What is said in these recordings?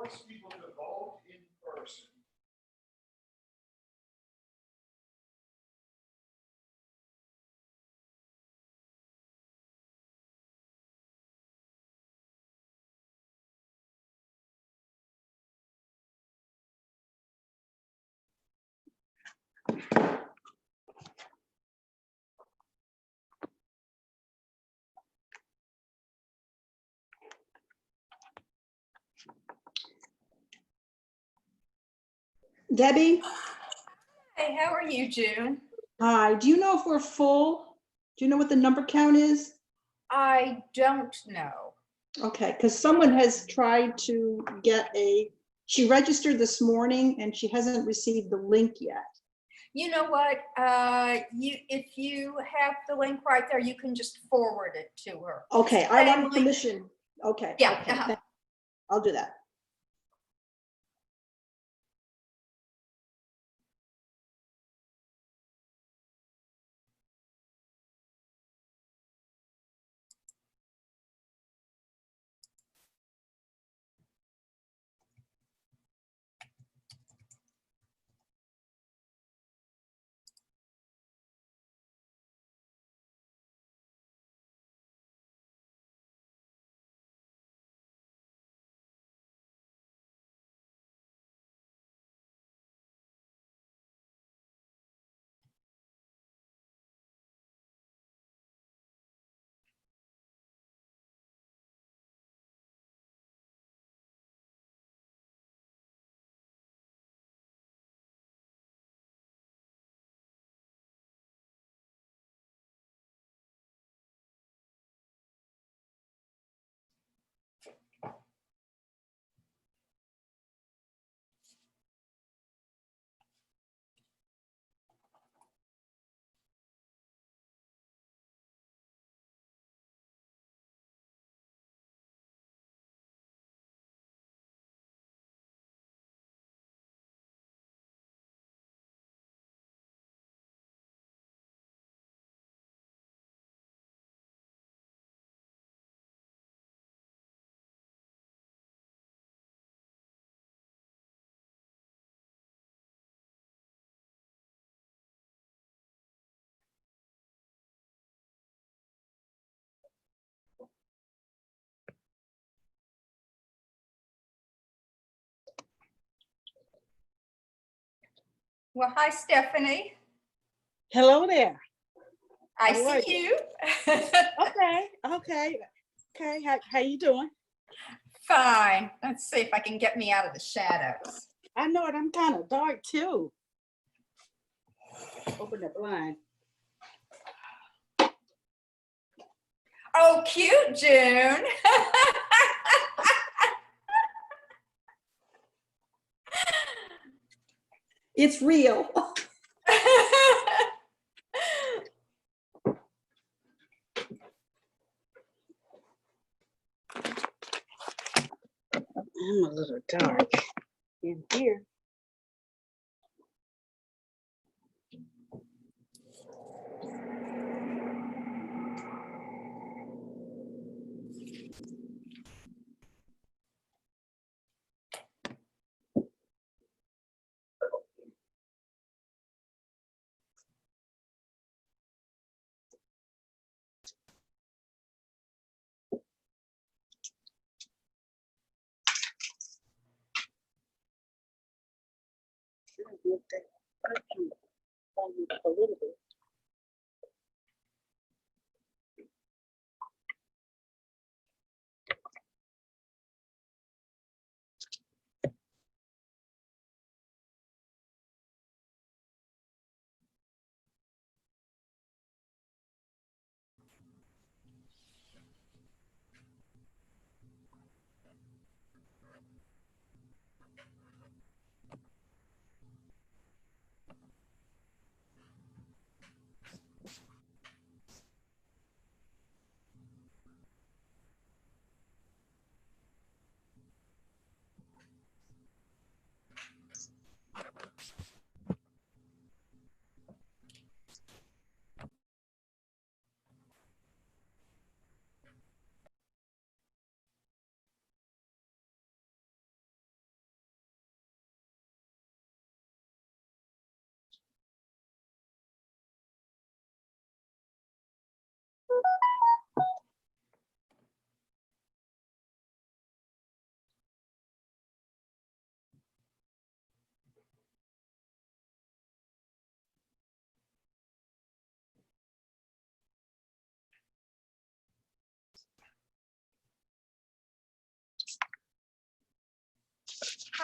force people to vote in person. Debbie? Hey, how are you, June? Hi, do you know if we're full? Do you know what the number count is? I don't know. Okay, because someone has tried to get she registered this morning and she hasn't received the link yet. You know what? If you have the link right there, you can just forward it to her. Okay, I want permission. Okay. Yeah. Okay, I'll do that. Well, hi, Stephanie. Hello there. I How are see you. Okay. How you doing? Fine. Let's see if I can get me out of the shadows. I know it. I'm kind of dark too. Open the blind. Oh, cute, June. It's real. I'm a little dark in here. A little bit.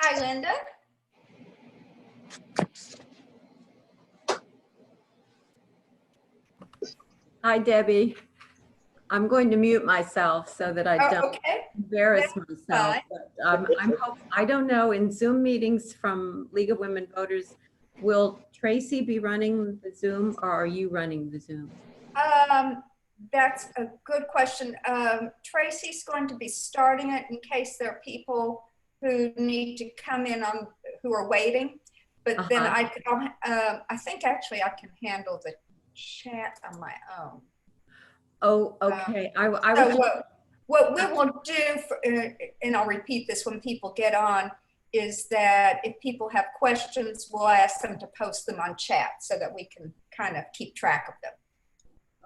Hi, Linda. Hi, Debbie. I'm going to mute myself so that I Oh, don't okay. embarrass That's myself. fine. But I don't know, in Zoom meetings from League of Women Voters, will Tracy be running the Zoom or are you running the Zoom? That's a good question. Tracy's going to be starting it in case there are people who need to come in on, who are waiting. But then I think actually I can handle the chat on my own. Oh, okay. I So was, what we will do, and I'll repeat this when people get on, is that if people have questions, we'll ask them to post them on chat so that we can kind of keep track of them.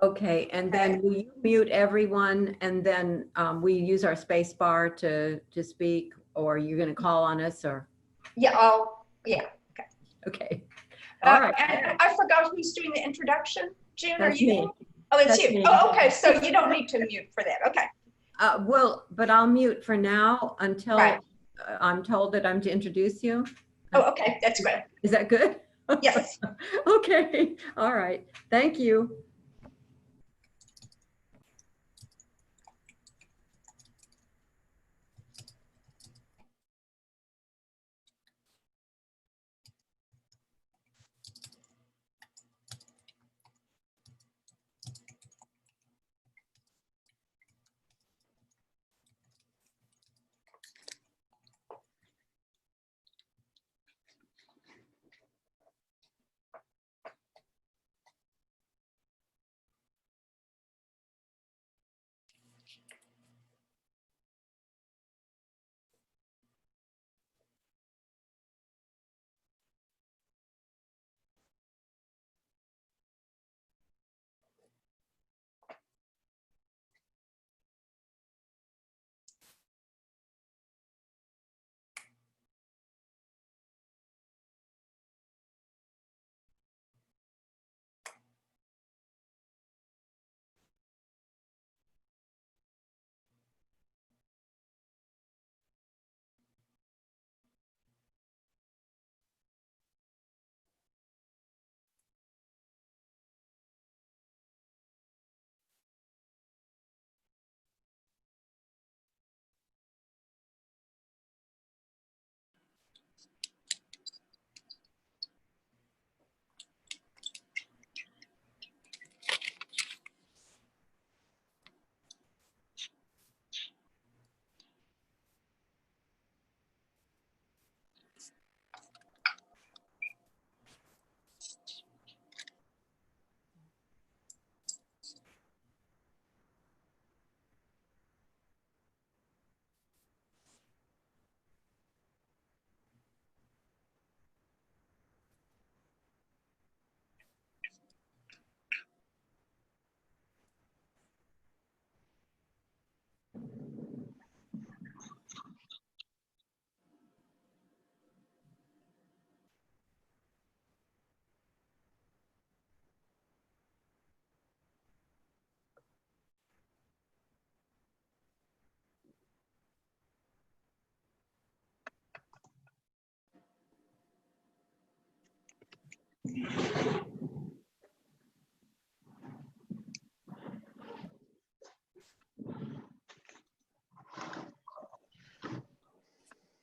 okay. And then will you mute everyone and then we use our space bar to speak, or you're going to call on us, or? Yeah, yeah. Okay. All right. And I forgot who's doing the introduction. June, That's are you? me. Oh, it's That's you. me. Oh, okay. So you don't need to mute for that. Okay. Well, but I'll mute for now until Right. I'm told that I'm to introduce you. Oh, okay. That's great. Is that good? Yes. Okay. All right. Thank you.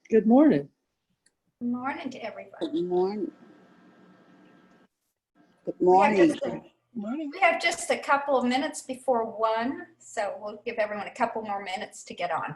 Good morning. Good morning to everybody. Good morning. Good We have morning. we have just a couple of minutes before 1, so we'll give everyone a couple more minutes to get on.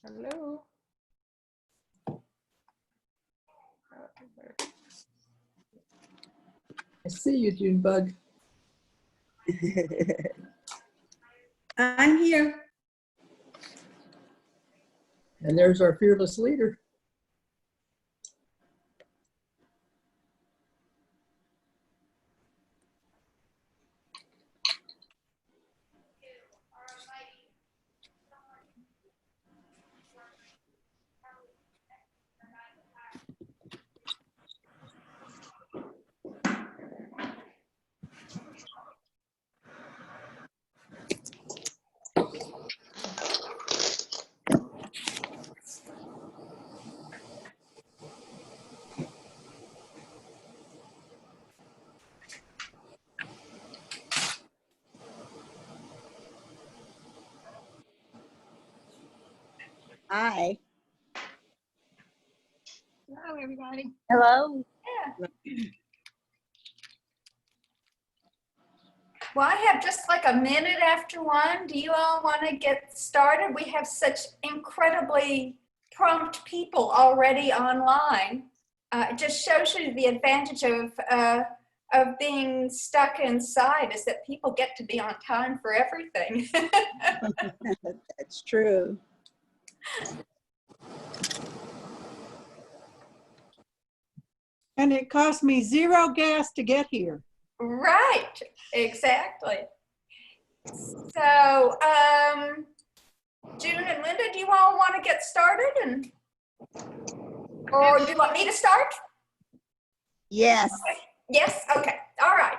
Hello. I see you, Junebug. I'm here. And there's our fearless leader. Hi. Hello, everybody. Hello. Well, I have just like a minute after 1. Do you all want to get started? We have such incredibly prompt people already online. It just shows you the advantage of being stuck inside is that people get to be on time for everything. That's true. And it cost me 0 gas to get here. Right, exactly. So, June and Linda, do you all want to get started, or do you want me to start? Yes. Yes, okay, all right.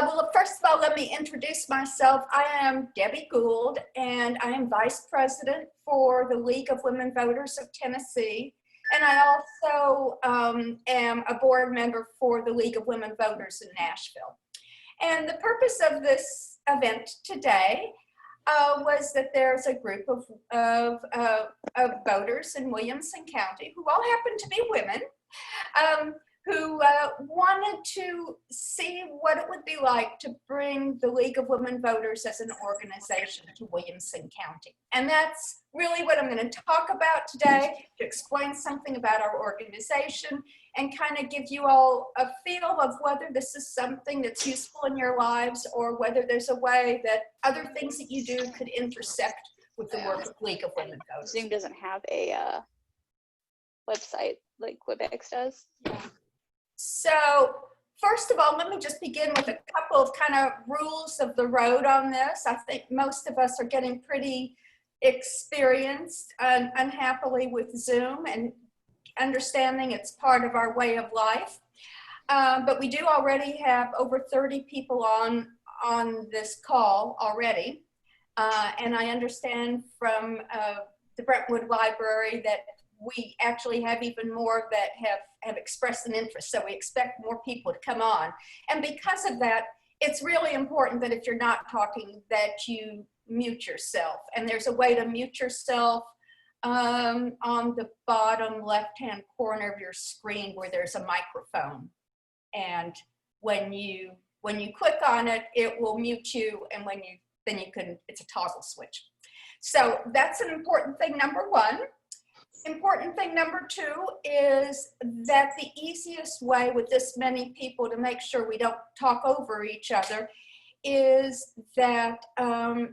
Well, first of all, let me introduce myself. I am Debby Gould, and I am Vice President for the League of Women Voters of Tennessee. And I also am a board member for the League of Women Voters in Nashville. And the purpose of this event today was that there's a group of voters in Williamson County who all happen to be women who wanted to see what it would be like to bring the League of Women Voters as an organization to Williamson County. And that's really what I'm going to talk about today, to explain something about our organization and kind of give you all a feel of whether this is something that's useful in your lives or whether there's a way that other things that you do could intersect with the work of League of Women Voters. Zoom doesn't have a website like WebEx does. So first of all, let me just begin with a couple of kind of rules of the road on this. I think most of us are getting pretty experienced unhappily with Zoom and understanding it's part of our way of life. But we do already have over 30 people on this call already. And I understand from the Brentwood Library that we actually have even more that have expressed an interest. So we expect more people to come on. And because of that, it's really important that if you're not talking, that you mute yourself. And there's a way to mute yourself on the bottom left-hand corner of your screen where there's a microphone. And when you click on it, it will mute you. And then you can, it's a toggle switch. So that's an important thing, number 1. Important thing number 2 is that the easiest way with this many people to make sure we don't talk over each other is that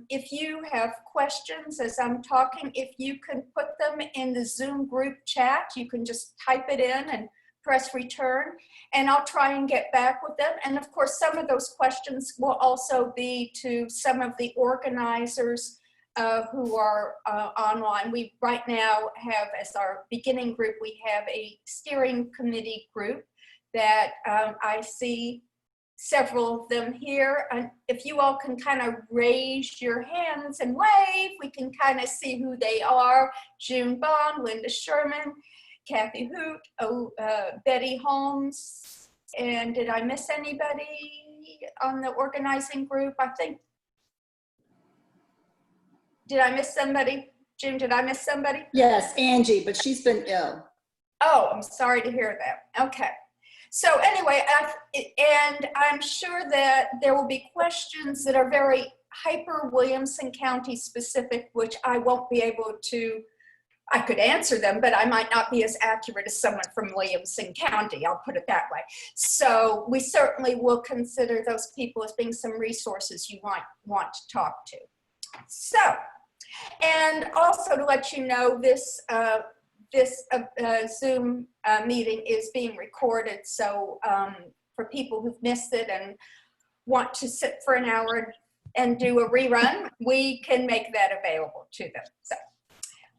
if you have questions as I'm talking, if you can put them in the Zoom group chat, you can just type it in and press return, and I'll try and get back with them. And of course, some of those questions will also be to some of the organizers who are online. We right now have, as our beginning group, we have a steering committee group that I see several of them here. And if you all can kind of raise your hands and wave, we can kind of see who they are. June Bond, Linda Sherman, Kathy Hoot, Betty Holmes, and did I miss anybody on the organizing group? I think. Did I miss somebody? June, did I miss somebody? Yes, Angie, but she's been ill. Oh, I'm sorry to hear that. Okay. So anyway, and I'm sure that there will be questions that are very hyper Williamson County specific, which I won't be able to I could answer them, but I might not be as accurate as someone from Williamson County, I'll put it that way. So we certainly will consider those people as being some resources you might want to talk to. So, and also to let you know, this Zoom meeting is being recorded. So for people who've missed it and want to sit for an hour and do a rerun, we can make that available to them. So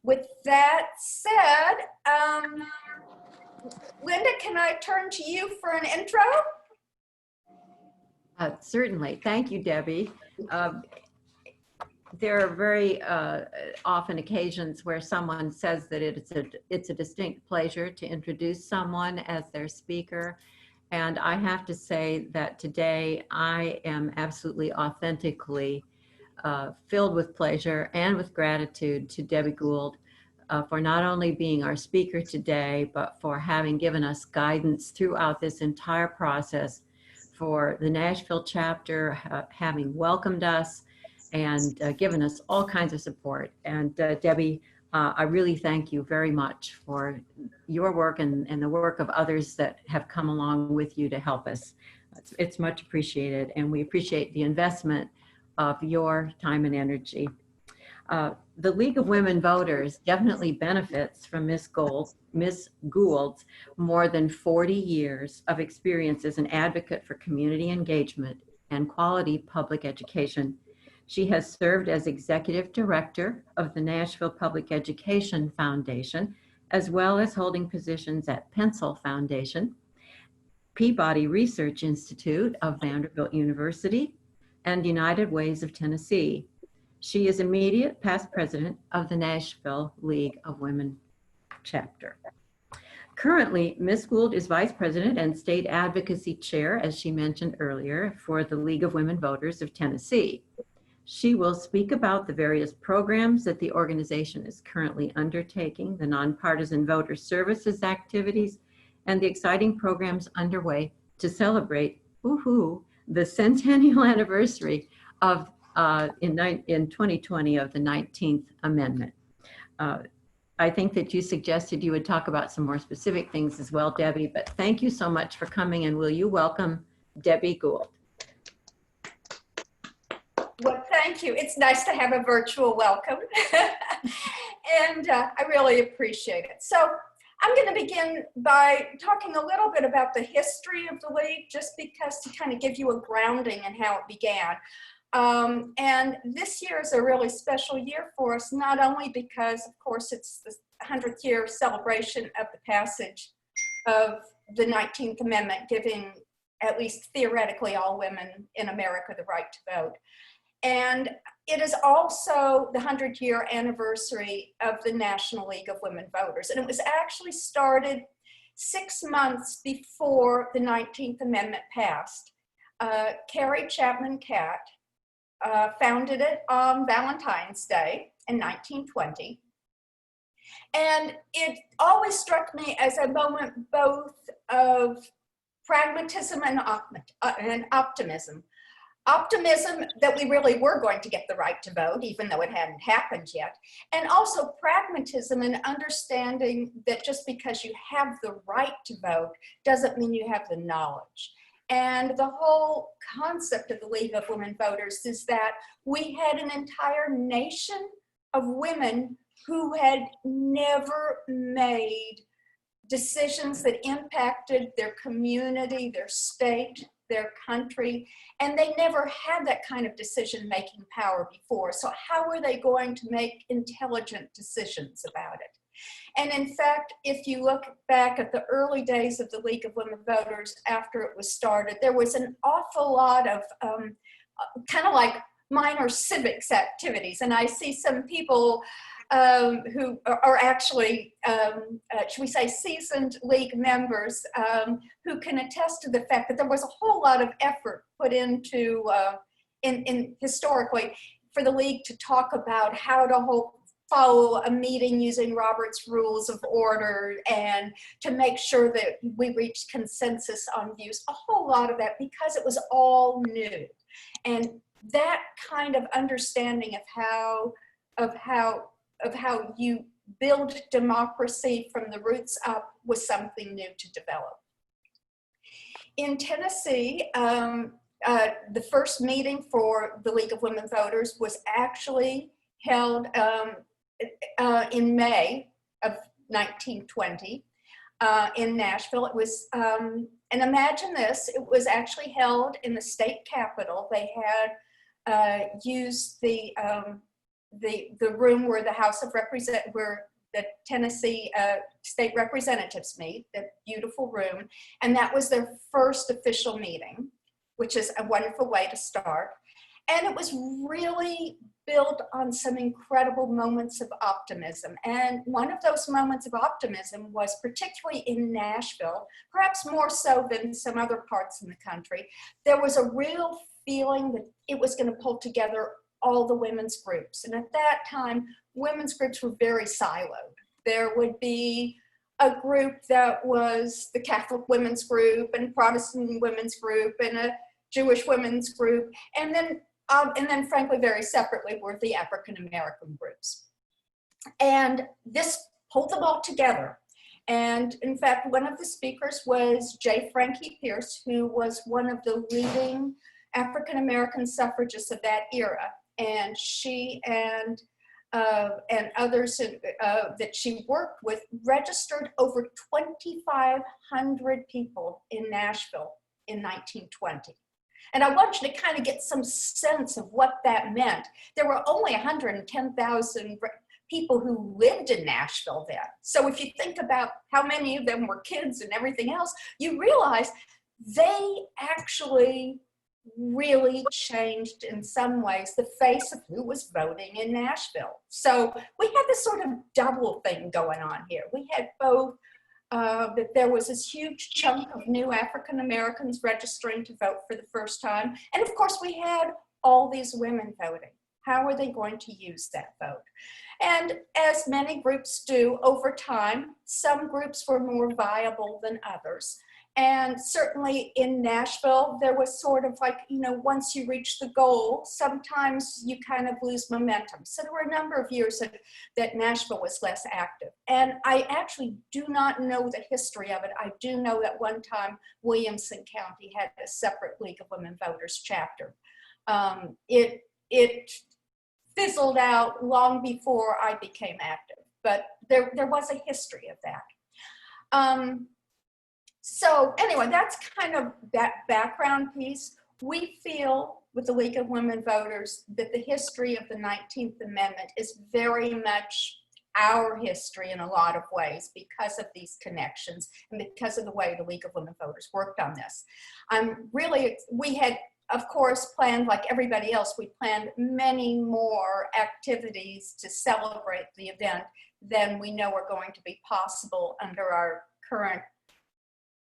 with that said, Linda, can I turn to you for an intro? Certainly. Thank you, Debbie. There are very often occasions where someone says that it's a distinct pleasure to introduce someone as their speaker. And I have to say that today I am absolutely authentically filled with pleasure and with gratitude to Debby Gould for not only being our speaker today, but for having given us guidance throughout this entire process, for the Nashville chapter having welcomed us and given us all kinds of support. And Debbie, I really thank you very much for your work and the work of others that have come along with you to help us. It's much appreciated, and we appreciate the investment of your time and energy. The League of Women Voters definitely benefits from Ms. Gould's more than 40 years of experience as an advocate for community engagement and quality public education. She has served as executive director of the Nashville Public Education Foundation, as well as holding positions at Pencil Foundation, Peabody Research Institute of Vanderbilt University, and United Ways of Tennessee. She is immediate past president of the Nashville League of Women chapter. Currently, Ms. Gould is vice president and state advocacy chair, as she mentioned earlier, for the League of Women Voters of Tennessee. She will speak about the various programs that the organization is currently undertaking, the nonpartisan voter services activities, and the exciting programs underway to celebrate, the centennial anniversary of in 2020 of the 19th Amendment. I think that you suggested you would talk about some more specific things as well, Debbie, but thank you so much for coming, and will you welcome Debby Gould? Well, thank you. It's nice to have a virtual welcome. And I really appreciate it. So I'm going to begin by talking a little bit about the history of the League, just because to kind of give you a grounding in how it began. And this year is a really special year for us, not only because, of course, it's the 100th year celebration of the passage of the 19th Amendment, giving at least theoretically all women in America the right to vote. And it is also the 100-year anniversary of the National League of Women Voters. And it was actually started 6 months before the 19th Amendment passed. Carrie Chapman Catt founded it on Valentine's Day in 1920. And it always struck me as a moment both of pragmatism and optimism. Optimism that we really were going to get the right to vote, even though it hadn't happened yet. And also pragmatism and understanding that just because you have the right to vote doesn't mean you have the knowledge. And the whole concept of the League of Women Voters is that we had an entire nation of women who had never made decisions that impacted their community, their state, their country, and they never had that kind of decision-making power before. So how were they going to make intelligent decisions about it? And in fact, if you look back at the early days of the League of Women Voters after it was started, there was an awful lot of kind of like minor civics activities. And I see some people who are actually, should we say, seasoned League members who can attest to the fact that there was a whole lot of effort put into, historically, for the League to talk about how to follow a meeting using Robert's Rules of Order and to make sure that we reached consensus on views, a whole lot of that, because it was all new. And that kind of understanding of how you build democracy from the roots up was something new to develop. In Tennessee, the first meeting for the League of Women Voters was actually held in May of 1920 in Nashville. It was, and imagine this, it was actually held in the state capitol. They had used the room where the House of Representatives, where the Tennessee state representatives meet, that beautiful room, and that was their first official meeting, which is a wonderful way to start. And it was really built on some incredible moments of optimism. And one of those moments of optimism was particularly in Nashville, perhaps more so than some other parts in the country. There was a real feeling that it was going to pull together all the women's groups. And at that time, women's groups were very siloed. There would be a group that was the Catholic women's group and Protestant women's group and a Jewish women's group. And then frankly, very separately were the African-American groups. And this pulled them all together. And in fact, one of the speakers was J. Frankie Pierce, who was one of the leading African-American suffragists of that era. And she and others that she worked with registered over 2,500 people in Nashville in 1920. And I want you to kind of get some sense of what that meant. There were only 110,000 people who lived in Nashville then. So if you think about how many of them were kids and everything else, you realize they actually really changed in some ways the face of who was voting in Nashville. So we had this sort of double thing going on here. We had both that there was this huge chunk of new African Americans registering to vote for the first time. And of course we had all these women voting. How are they going to use that vote? And as many groups do over time, some groups were more viable than others. And certainly in Nashville, there was sort of like, you know, once you reach the goal, sometimes you kind of lose momentum. So there were a number of years that Nashville was less active. And I actually do not know the history of it. I do know that one time Williamson County had a separate League of Women Voters chapter. It fizzled out long before I became active, but there was a history of that. So anyway, that's kind of that background piece. We feel with the League of Women Voters that the history of the 19th Amendment is very much our history in a lot of ways because of these connections and because of the way the League of Women Voters worked on this. We had, of course, planned, like everybody else, we planned many more activities to celebrate the event than we know are going to be possible under our current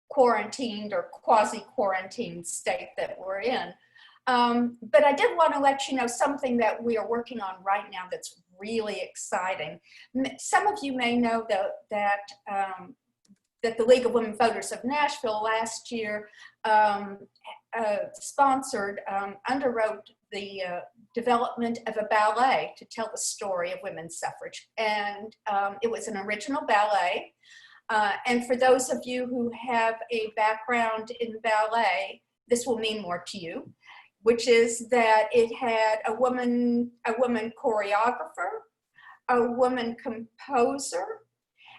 quarantined or quasi-quarantined state that we're in. But I did want to let you know something that we are working on right now that's really exciting. Some of you may know that the League of Women Voters of Nashville last year underwrote the development of a ballet to tell the story of women's suffrage. And it was an original ballet. And for those of you who have a background in ballet, this will mean more to you, which is that it had a woman choreographer, a woman composer,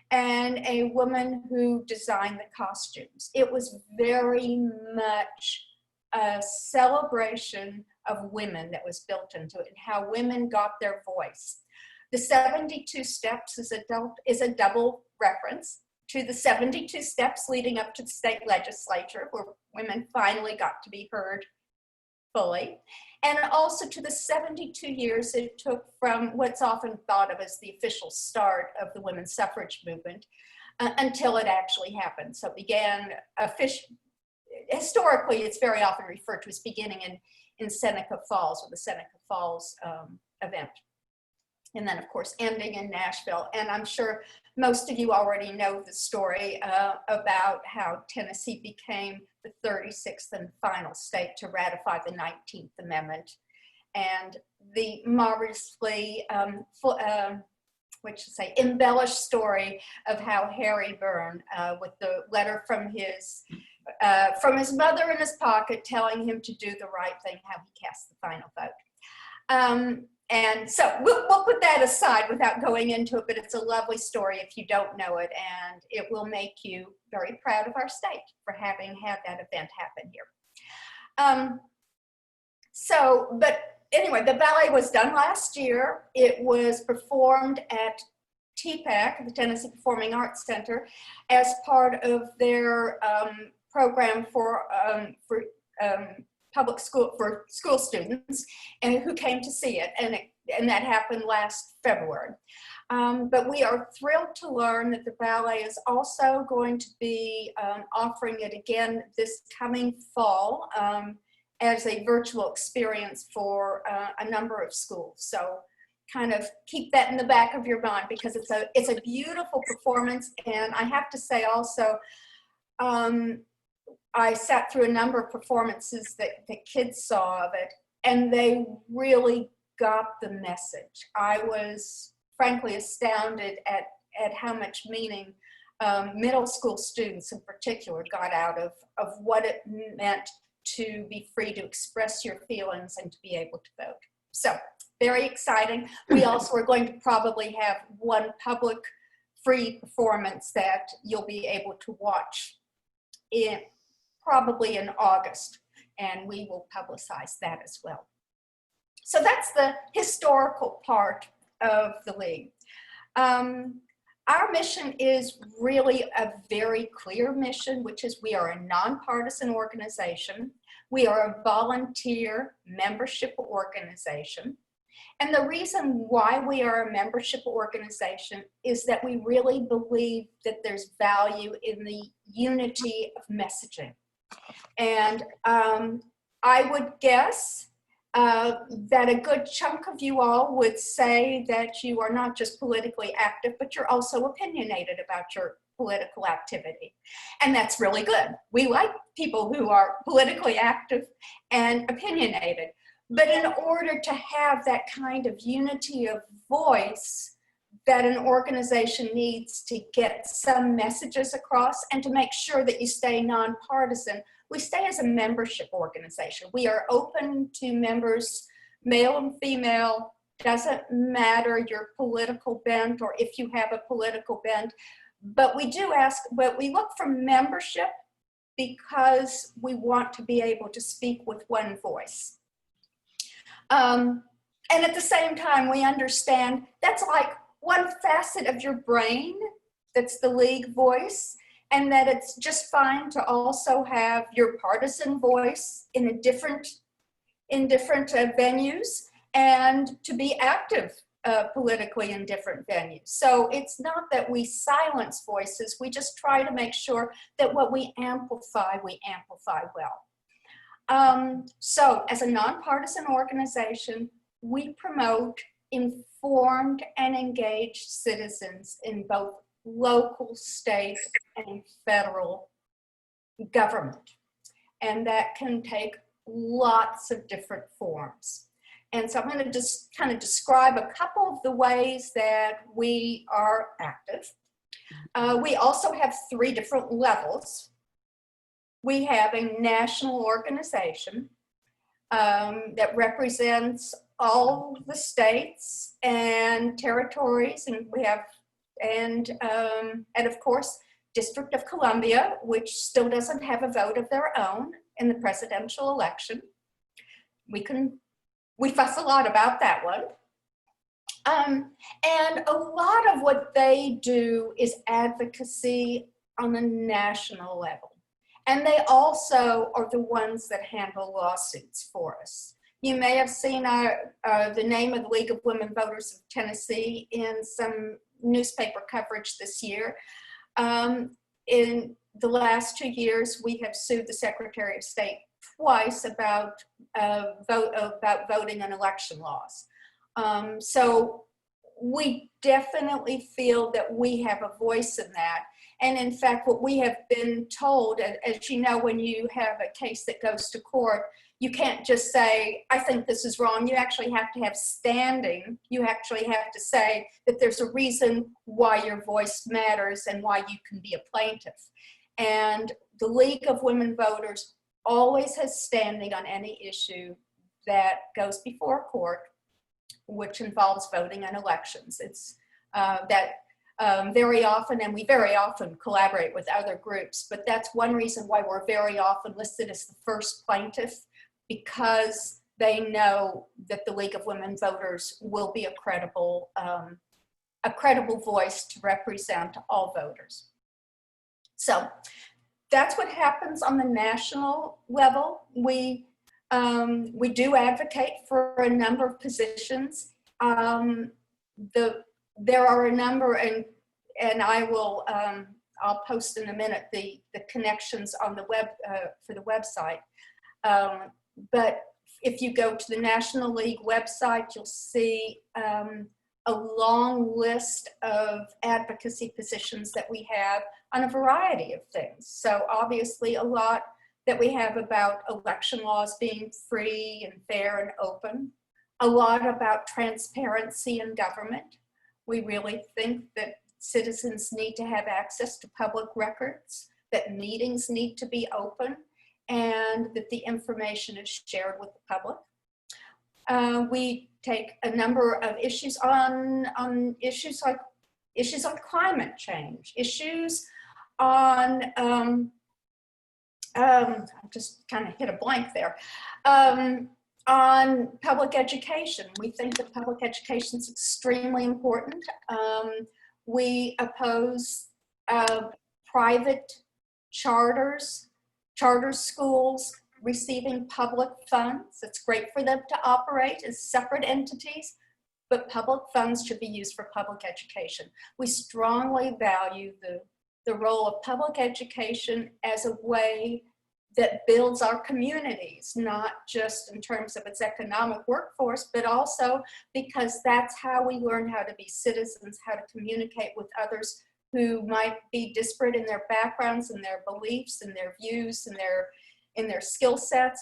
and a woman who designed the costumes. It was very much a celebration of women that was built into it and how women got their voice. The 72 steps is a double reference to the 72 steps leading up to the state legislature, where women finally got to be heard fully, and also to the 72 years it took from what's often thought of as the official start of the women's suffrage movement until it actually happened. So it began historically, it's very often referred to as beginning in Seneca Falls, or the Seneca Falls event. And then, of course, ending in Nashville. And I'm sure most of you already know the story about how Tennessee became the 36th and final state to ratify the 19th Amendment. And the marvelously, embellished story of how Harry burned with the letter from his mother in his pocket telling him to do the right thing, how he cast the final vote. And so we'll put that aside without going into it, but it's a lovely story if you don't know it, and it will make you very proud of our state for having had that event happen here. But anyway, the ballet was done last year. It was performed at TPAC, the Tennessee Performing Arts Center, as part of their program for public school, for school students, and who came to see it, and that happened last February. But we are thrilled to learn that the ballet is also going to be offering it again this coming fall as a virtual experience for a number of schools. So kind of keep that in the back of your mind, because it's a beautiful performance. And I have to say also, I sat through a number of performances that the kids saw of it, and they really got the message. I was frankly astounded at how much meaning middle school students in particular got out of what it meant to be free to express your feelings and to be able to vote. So very exciting. We also are going to probably have one public free performance that you'll be able to watch probably in August, and we will publicize that as well. So that's the historical part of the League. Our mission is really a very clear mission, which is we are a nonpartisan organization. We are a volunteer membership organization. And the reason why we are a membership organization is that we really believe that there's value in the unity of messaging. And I would guess that a good chunk of you all would say that you are not just politically active, but you're also opinionated about your political activity. And that's really good. We like people who are politically active and opinionated. But in order to have that kind of unity of voice that an organization needs to get some messages across and to make sure that you stay nonpartisan, we stay as a membership organization. We are open to members, male and female, doesn't matter your political bent or if you have a political bent, but we look for membership because we want to be able to speak with one voice. And at the same time, we understand that's like one facet of your brain, that's the League voice, and that it's just fine to also have your partisan voice in different venues, and to be active politically in different venues. So it's not that we silence voices, we just try to make sure that what we amplify well. So as a nonpartisan organization, we promote informed and engaged citizens in both local, state, and federal government. And that can take lots of different forms. And so I'm going to just kind of describe a couple of the ways that we are active. We also have 3 different levels. We have a national organization that represents all the states and territories, and we have, and of course, District of Columbia, which still doesn't have a vote of their own in the presidential election. We fuss a lot about that one. And a lot of what they do is advocacy on a national level. And they also are the ones that handle lawsuits for us. You may have seen the name of the League of Women Voters of Tennessee in some newspaper coverage this year. In the last 2 years, we have sued the Secretary of State twice about voting and election laws. So we definitely feel that we have a voice in that. And in fact, what we have been told, as you know, when you have a case that goes to court, You can't just say, I think this is wrong. You actually have to have standing. You actually have to say that there's a reason why your voice matters and why you can be a plaintiff. And the League of Women Voters always has standing on any issue that goes before a court, which involves voting in elections. It's very often, and we very often collaborate with other groups, but that's one reason why we're very often listed as the first plaintiff, because they know that the League of Women Voters will be a credible voice to represent all voters. So that's what happens on the national level. We do advocate for a number of positions. There are a number, and I will, I'll post in a minute the connections on the web for the website. But if you go to the National League website, you'll see a long list of advocacy positions that we have on a variety of things. So obviously a lot that we have about election laws being free and fair and open, a lot about transparency in government. We really think that citizens need to have access to public records, that meetings need to be open, and that the information is shared with the public. We take a number of issues on issues like climate change, issues on I just kind of hit a blank there. On public education, we think that public education is extremely important. We oppose private charter schools receiving public funds. It's great for them to operate as separate entities, but public funds should be used for public education. We strongly value the role of public education as a way that builds our communities, not just in terms of its economic workforce, but also because that's how we learn how to be citizens, how to communicate with others who might be disparate in their backgrounds and their beliefs and their views and their skill sets,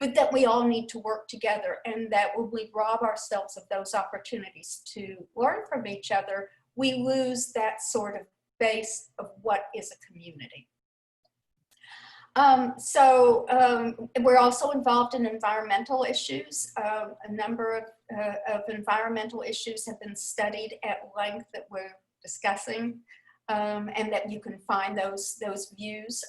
but that we all need to work together, and that when we rob ourselves of those opportunities to learn from each other, we lose that sort of base of what is a community. We're also involved in environmental issues. A number of environmental issues have been studied at length that we're discussing, and that you can find those views.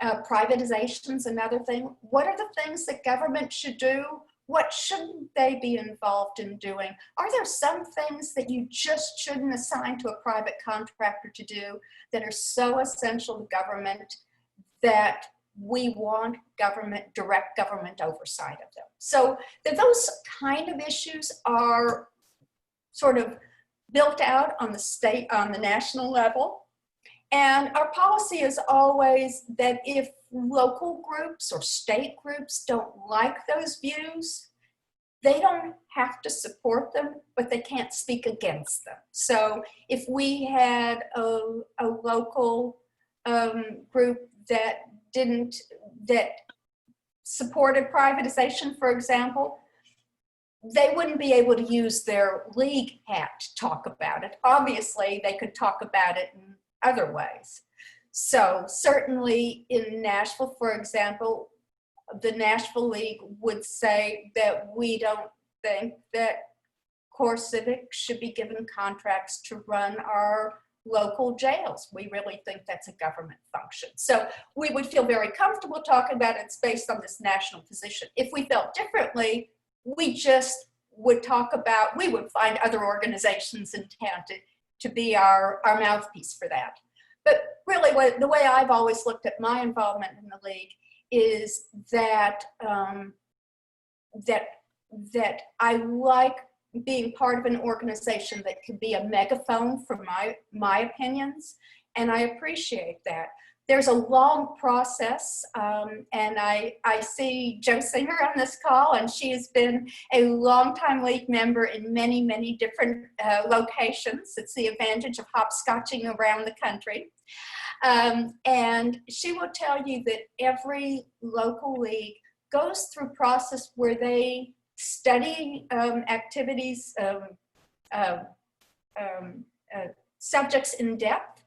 Privatization's another thing. What are the things that government should do? What shouldn't they be involved in doing? Are there some things that you just shouldn't assign to a private contractor to do that are so essential to government that we want direct government oversight of them? So those kind of issues are sort of built out on the national level. And our policy is always that if local groups or state groups don't like those views, they don't have to support them, but they can't speak against them. So if we had a local group that supported privatization, for example, they wouldn't be able to use their league hat to talk about it. Obviously, they could talk about it in other ways. So certainly in Nashville, for example, the Nashville League would say that we don't think that Core Civic should be given contracts to run our local jails. We really think that's a government function. So we would feel very comfortable talking about it. It's based on this national position. If we felt differently, we just would we would find other organizations in town to be our mouthpiece for that. But really the way I've always looked at my involvement in the league is that that I like being part of an organization that can be a megaphone for my opinions, and I appreciate that. There's a long process, and I see Jo Singer on this call, and she has been a longtime league member in many, many different locations. It's the advantage of hopscotching around the country. And she will tell you that every local league goes through a process where they study activities, subjects in depth,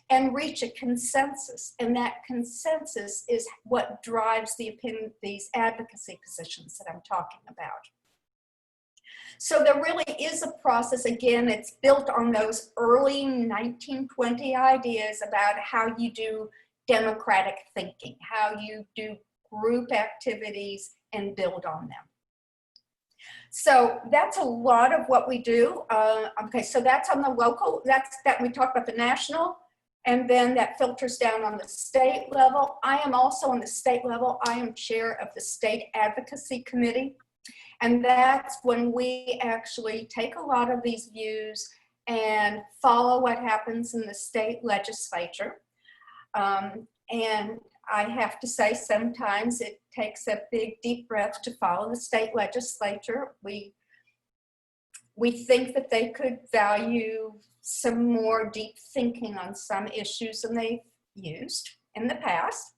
and reach a consensus. And that consensus is what drives the opinion, these advocacy positions that I'm talking about. So there really is a process. Again, it's built on those early 1920 ideas about how you do democratic thinking, how you do group activities and build on them. So that's a lot of what we do. Okay, so that's on the local, that we talked about the national, and then that filters down on the state level. I am also on the state level. I am chair of the State Advocacy Committee. And that's when we actually take a lot of these views and follow what happens in the state legislature. And I have to say, sometimes it takes a big deep breath to follow the state legislature. We think that they could value some more deep thinking on some issues than they've used in the past.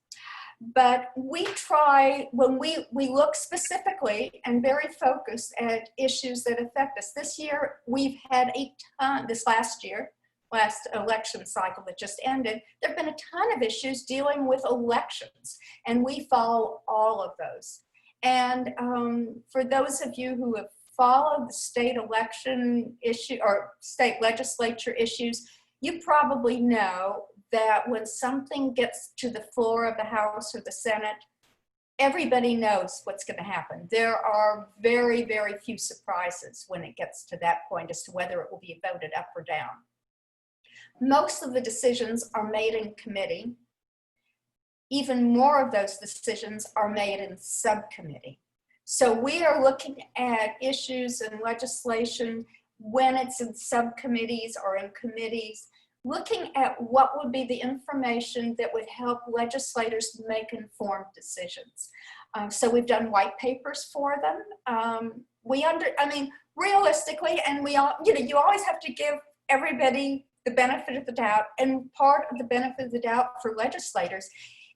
But we try, when we look specifically and very focused at issues that affect us. This year, we've had a ton, this last election cycle that just ended, there have been a ton of issues dealing with elections, and we follow all of those. And for those of you who have followed the state election issue or state legislature issues, you probably know that when something gets to the floor of the House or the Senate, everybody knows what's going to happen. There are very, very few surprises when it gets to that point as to whether it will be voted up or down. Most of the decisions are made in committee. Even more of those decisions are made in subcommittee. So we are looking at issues and legislation when it's in subcommittees or in committees, looking at what would be the information that would help legislators make informed decisions. So we've done white papers for them. Realistically, and we all, you always have to give everybody the benefit of the doubt, and part of the benefit of the doubt for legislators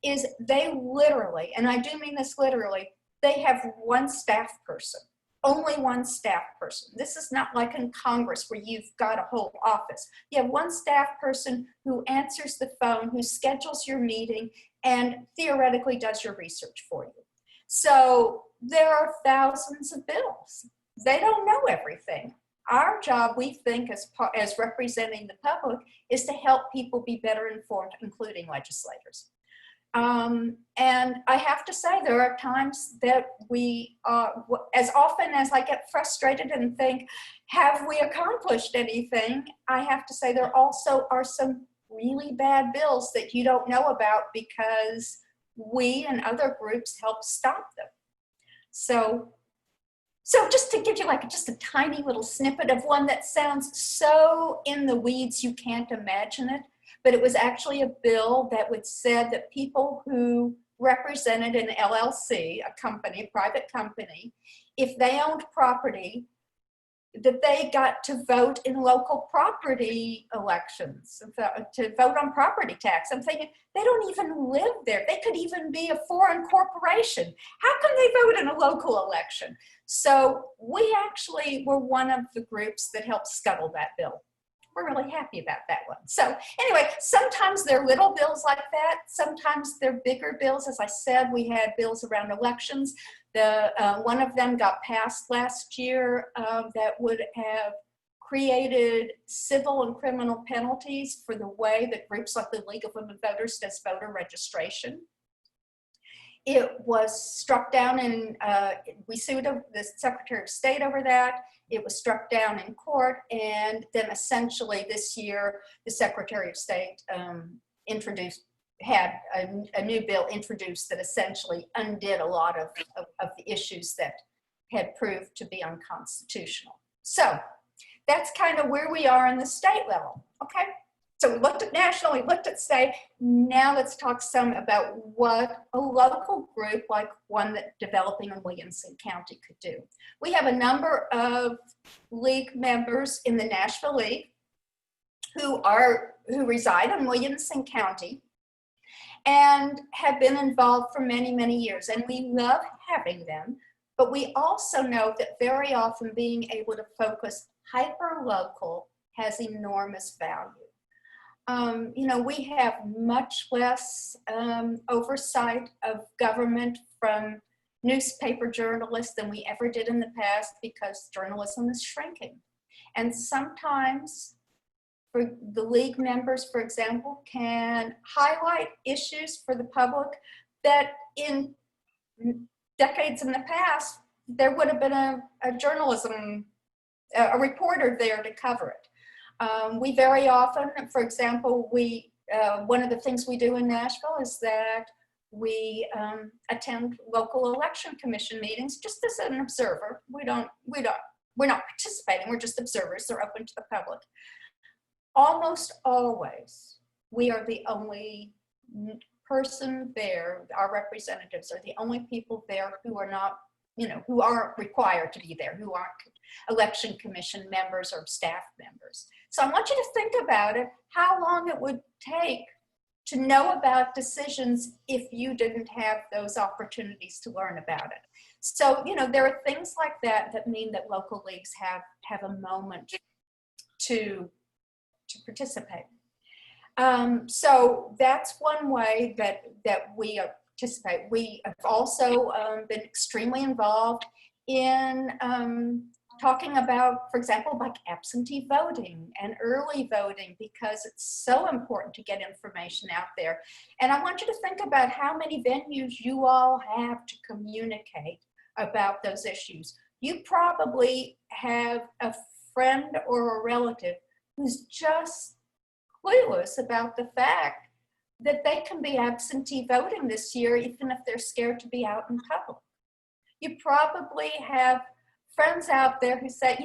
is they literally, and I do mean this literally, they have one staff person, only one staff person. This is not like in Congress where you've got a whole office. You have one staff person who answers the phone, who schedules your meeting, and theoretically does your research for you. So there are thousands of bills. They don't know everything. Our job, we think, as representing the public, is to help people be better informed, including legislators. And I have to say, there are times that we, as often as I get frustrated and think, have we accomplished anything? I have to say there also are some really bad bills that you don't know about because we and other groups help stop them. So just to give you just a tiny little snippet of one that sounds so in the weeds you can't imagine it, but it was actually a bill that would said that people who represented an LLC, a company, a private company, if they owned property, that they got to vote in local property elections, to vote on property tax. I'm thinking, they don't even live there. They could even be a foreign corporation. How can they vote in a local election? So we actually were one of the groups that helped scuttle that bill. We're really happy about that one. So anyway, sometimes they're little bills like that. Sometimes they're bigger bills. As I said, we had bills around elections. One of them got passed last year that would have created civil and criminal penalties for the way that groups like the League of Women Voters does voter registration. It was struck down in, we sued the Secretary of State over that. It was struck down in court, and then essentially this year, the Secretary of State had a new bill introduced that essentially undid a lot of the issues that had proved to be unconstitutional. So that's kind of where we are in the state level, okay? So we looked at national, we looked at state. Now let's talk some about what a local group like one that developing in Williamson County could do. We have a number of league members in the Nashville League who reside in Williamson County. and have been involved for many, many years. And we love having them, but we also know that very often being able to focus hyper-local has enormous value. You know, we have much less oversight of government from newspaper journalists than we ever did in the past because journalism is shrinking. And sometimes for the league members, for example, can highlight issues for the public that in decades in the past, there would have been a reporter there to cover it. We very often, for example, one of the things we do in Nashville is that we attend local election commission meetings just as an observer. We're not participating, we're just observers, they're open to the public. Almost always, we are the only person there, our representatives are the only people there who are not, who aren't required to be there, who aren't election commission members or staff members. So I want you to think about it, how long it would take to know about decisions if you didn't have those opportunities to learn about it. So, there are things like that that mean that local leagues have a moment to participate. So that's one way that we participate. We have also been extremely involved in talking about, for example, like absentee voting and early voting, because it's so important to get information out there. And I want you to think about how many venues you all have to communicate about those issues. You probably have a friend or a relative who's just clueless about the fact that they can be absentee voting this year, even if they're scared to be out in public. You probably have friends out there who say,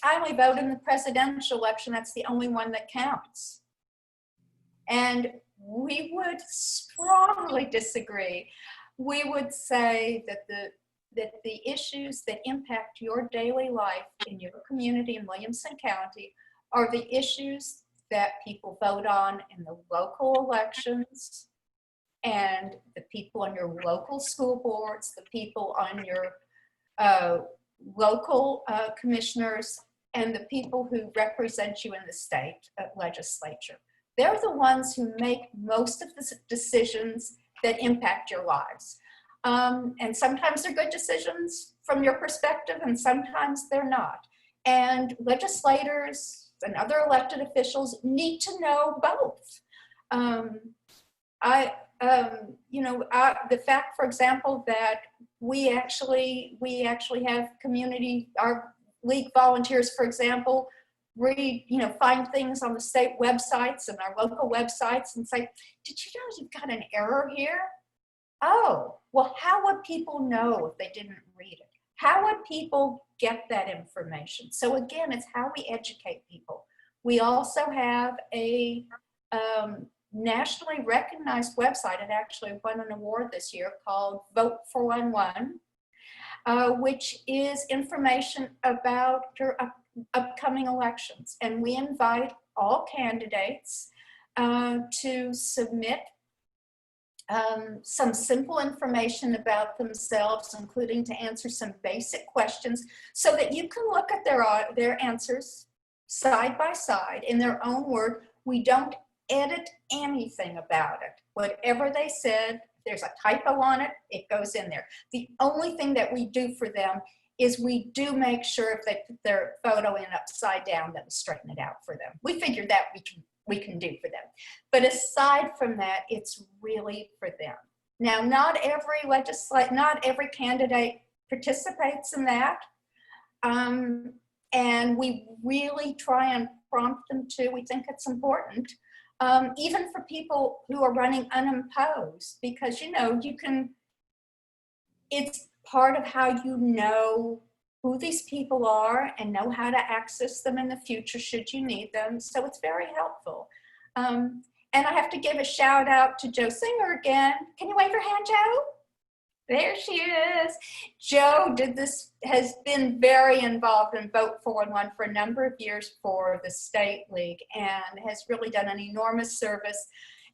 I only vote in the presidential election, that's the only one that counts. And we would strongly disagree. We would say that the issues that impact your daily life in your community in Williamson County are the issues that people vote on in the local elections, and the people on your local school boards, the people on your local commissioners, and the people who represent you in the state legislature. They're the ones who make most of the decisions that impact your lives. And sometimes they're good decisions from your perspective, and sometimes they're not. And legislators and other elected officials need to know both. The fact, for example, that we actually have our league volunteers, for example, find things on the state websites and our local websites and say, did you know you've got an error here? Oh, well, how would people know if they didn't read it? How would people get that information? So again, it's how we educate people. We also have a nationally recognized website. It actually won an award this year called Vote for 1-1, which is information about your upcoming elections. And we invite all candidates to submit some simple information about themselves, including to answer some basic questions, so that you can look at their answers side by side in their own word. We don't edit anything about it. Whatever they said, if there's a typo on it, it goes in there. The only thing that we do for them is we do make sure if they put their photo in upside down, that we straighten it out for them. We figure that we can do for them. But aside from that, it's really for them. Now, not every candidate participates in that. And we really try and prompt them to. We think it's important. Even for people who are running unopposed, because it's part of how you know who these people are and know how to access them in the future should you need them. So it's very helpful. And I have to give a shout out to Joe Singer again. Can you wave your hand, Joe? There she is. Joe has been very involved in Vote for 1-1 for a number of years for the State League and has really done an enormous service.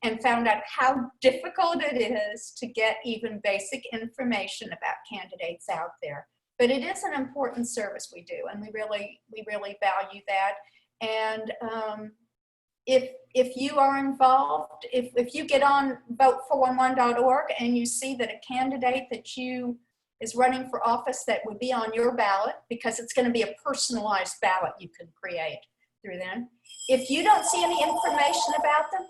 and found out how difficult it is to get even basic information about candidates out there. But it is an important service we do, and we really value that. And if you are involved, if you get on vote411.org and you see that a candidate that you is running for office that would be on your ballot, because it's going to be a personalized ballot you can create through them. If you don't see any information about them,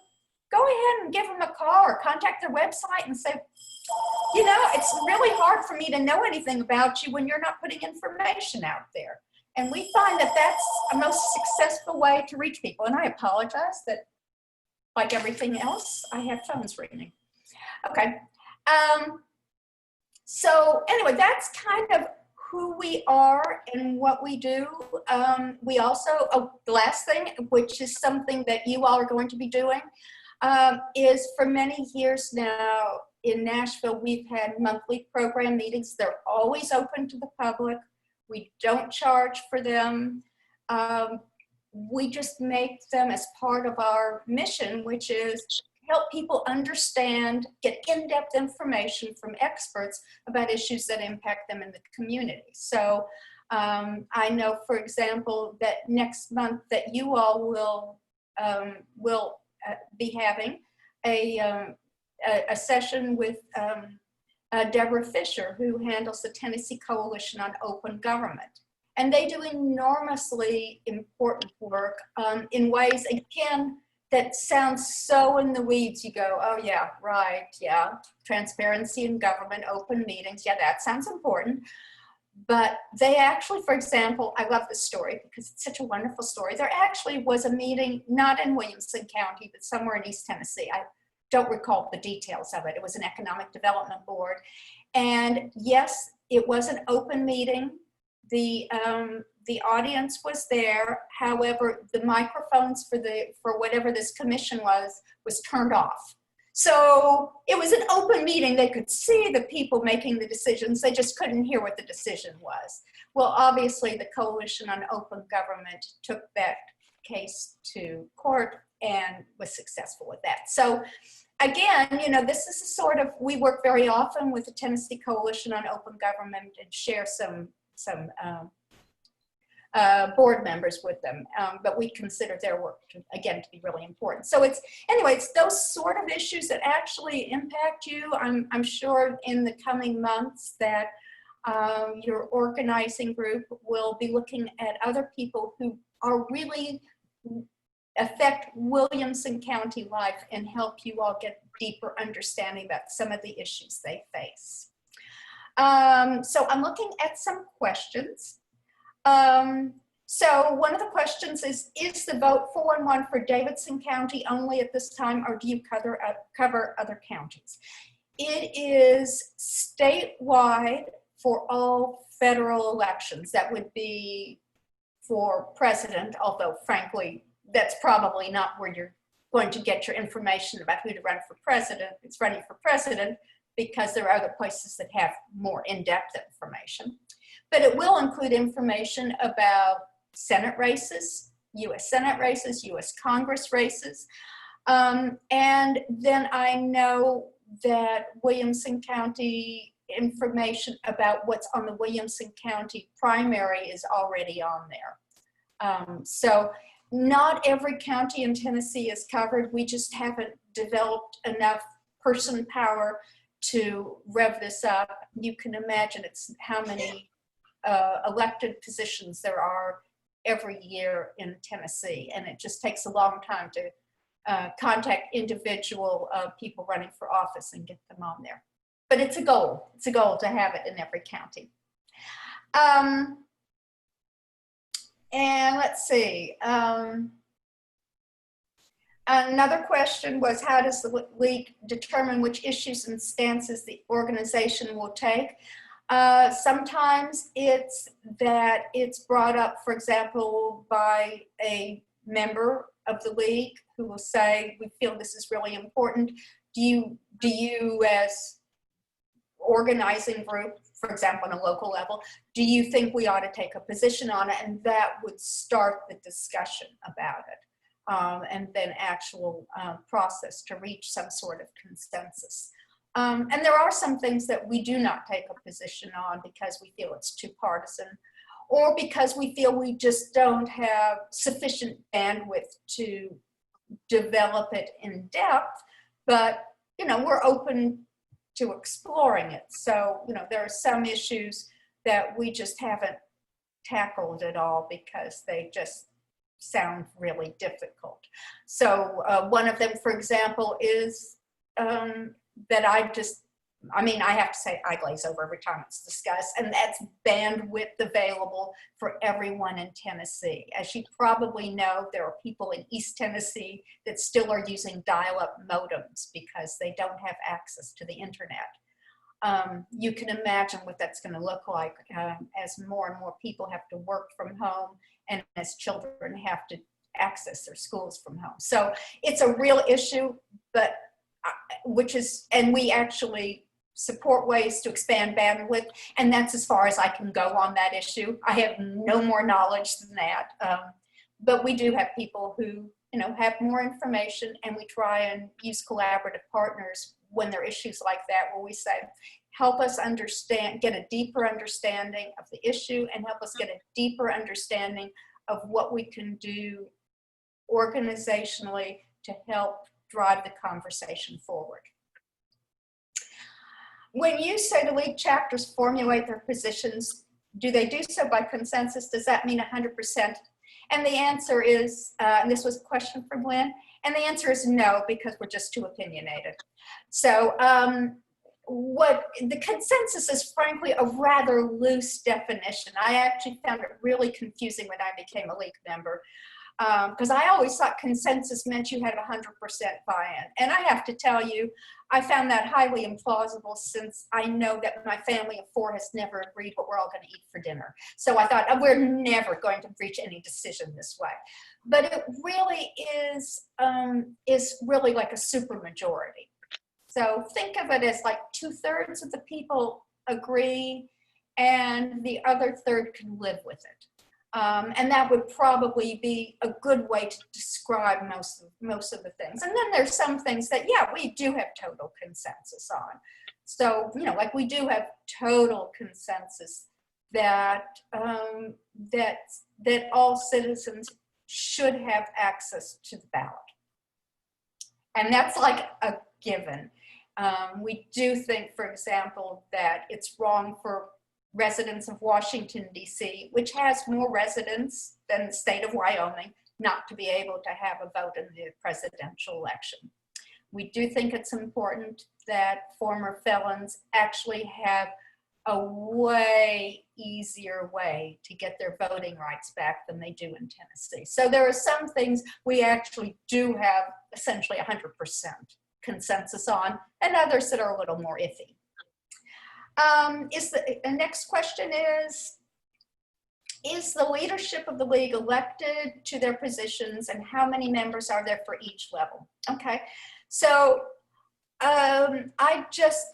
go ahead and give them a call or contact their website and say, you know, it's really hard for me to know anything about you when you're not putting information out there. And we find that that's a most successful way to reach people. And I apologize that, like everything else, I have phones ringing. Okay. So anyway, that's kind of who we are and what we do. We also, the last thing, which is something that you all are going to be doing, is for many years now in Nashville, we've had monthly program meetings. They're always open to the public. We don't charge for them. We just make them as part of our mission, which is help people understand, get in-depth information from experts about issues that impact them in the community. So I know, for example, that next month that you all will be having a session with Deborah Fisher, who handles the Tennessee Coalition on Open Government. And they do enormously important work in ways, again, that sounds so in the weeds. You go, oh yeah, right, yeah. Transparency in government, open meetings, yeah, that sounds important. But they actually, for example, I love this story because it's such a wonderful story. There actually was a meeting, not in Williamson County, but somewhere in East Tennessee. I don't recall the details of it. It was an economic development board. And yes, it was an open meeting. The audience was there. However, the microphones for whatever this commission was turned off. So it was an open meeting. They could see the people making the decisions. They just couldn't hear what the decision was. Well, obviously the Coalition on Open Government took that case to court and was successful with that. So again, you know, this is a sort of, we work very often with the Tennessee Coalition on Open Government and share some board members with them, but we consider their work again to be really important. So it's those sort of issues that actually impact you. I'm sure in the coming months that your organizing group will be looking at other people who are really affect Williamson County life and help you all get deeper understanding about some of the issues they face. So I'm looking at some questions. So one of the questions is the vote 411 for Davidson County only at this time, or do you cover other counties? It is statewide for all federal elections. That would be for president, although frankly, that's probably not where you're going to get your information about who to run for president. It's running for president because there are other places that have more in-depth information. But it will include information about Senate races, US Senate races, US Congress races. And then I know that Williamson County information about what's on the Williamson County primary is already on there. So not every county in Tennessee is covered. We just haven't developed enough person power to rev this up. You can imagine it's how many elected positions there are every year in Tennessee, and it just takes a long time to contact individual people running for office and get them on there. But it's a goal. It's a goal to have it in every county. And let's see. Another question was, how does the league determine which issues and stances the organization will take? Sometimes it's that it's brought up, for example, by a member of the league who will say, we feel this is really important. Do you as organizing group, for example, on a local level, do you think we ought to take a position on it? And that would start the discussion about it. and then actual process to reach some sort of consensus. And there are some things that we do not take a position on because we feel it's too partisan, or because we feel we just don't have sufficient bandwidth to develop it in depth, but we're open to exploring it. So there are some issues that we just haven't tackled at all because they just sound really difficult. So one of them, for example, is that I have to say I glaze over every time it's discussed, and that's bandwidth available for everyone in Tennessee. As you probably know, there are people in East Tennessee that still are using dial-up modems because they don't have access to the internet. You can imagine what that's going to look like as more and more people have to work from home and as children have to access their schools from home. So it's a real issue, but and we actually support ways to expand bandwidth, and that's as far as I can go on that issue. I have no more knowledge than that, but we do have people who have more information, and we try and use collaborative partners when there are issues like that, where we say, help us understand, get a deeper understanding of the issue, and help us get a deeper understanding of what we can do organizationally to help drive the conversation forward. When you say the league chapters formulate their positions, do they do so by consensus? Does that mean 100%? And the answer is, and this was a question from Lynn, and the answer is no, because we're just too opinionated. So what the consensus is, frankly, a rather loose definition. I actually found it really confusing when I became a league member, because I always thought consensus meant you had 100% buy-in. And I have to tell you, I found that highly implausible, since I know that my family of 4 has never agreed what we're all going to eat for dinner. So I thought, we're never going to reach any decision this way. But it really is really like a supermajority. So think of it as like 2/3 of the people agree, and the other third can live with it. And that would probably be a good way to describe most of the things. And then there's some things that, yeah, we do have total consensus on. So, like we do have total consensus that that all citizens should have access to the ballot. And that's like a given. We do think, for example, that it's wrong for residents of Washington, D.C., which has more residents than the state of Wyoming, not to be able to have a vote in the presidential election. We do think it's important that former felons actually have a way easier way to get their voting rights back than they do in Tennessee. So there are some things we actually do have essentially 100% consensus on, and others that are a little more iffy. The next question is the leadership of the league elected to their positions, and how many members are there for each level? Okay, so I just,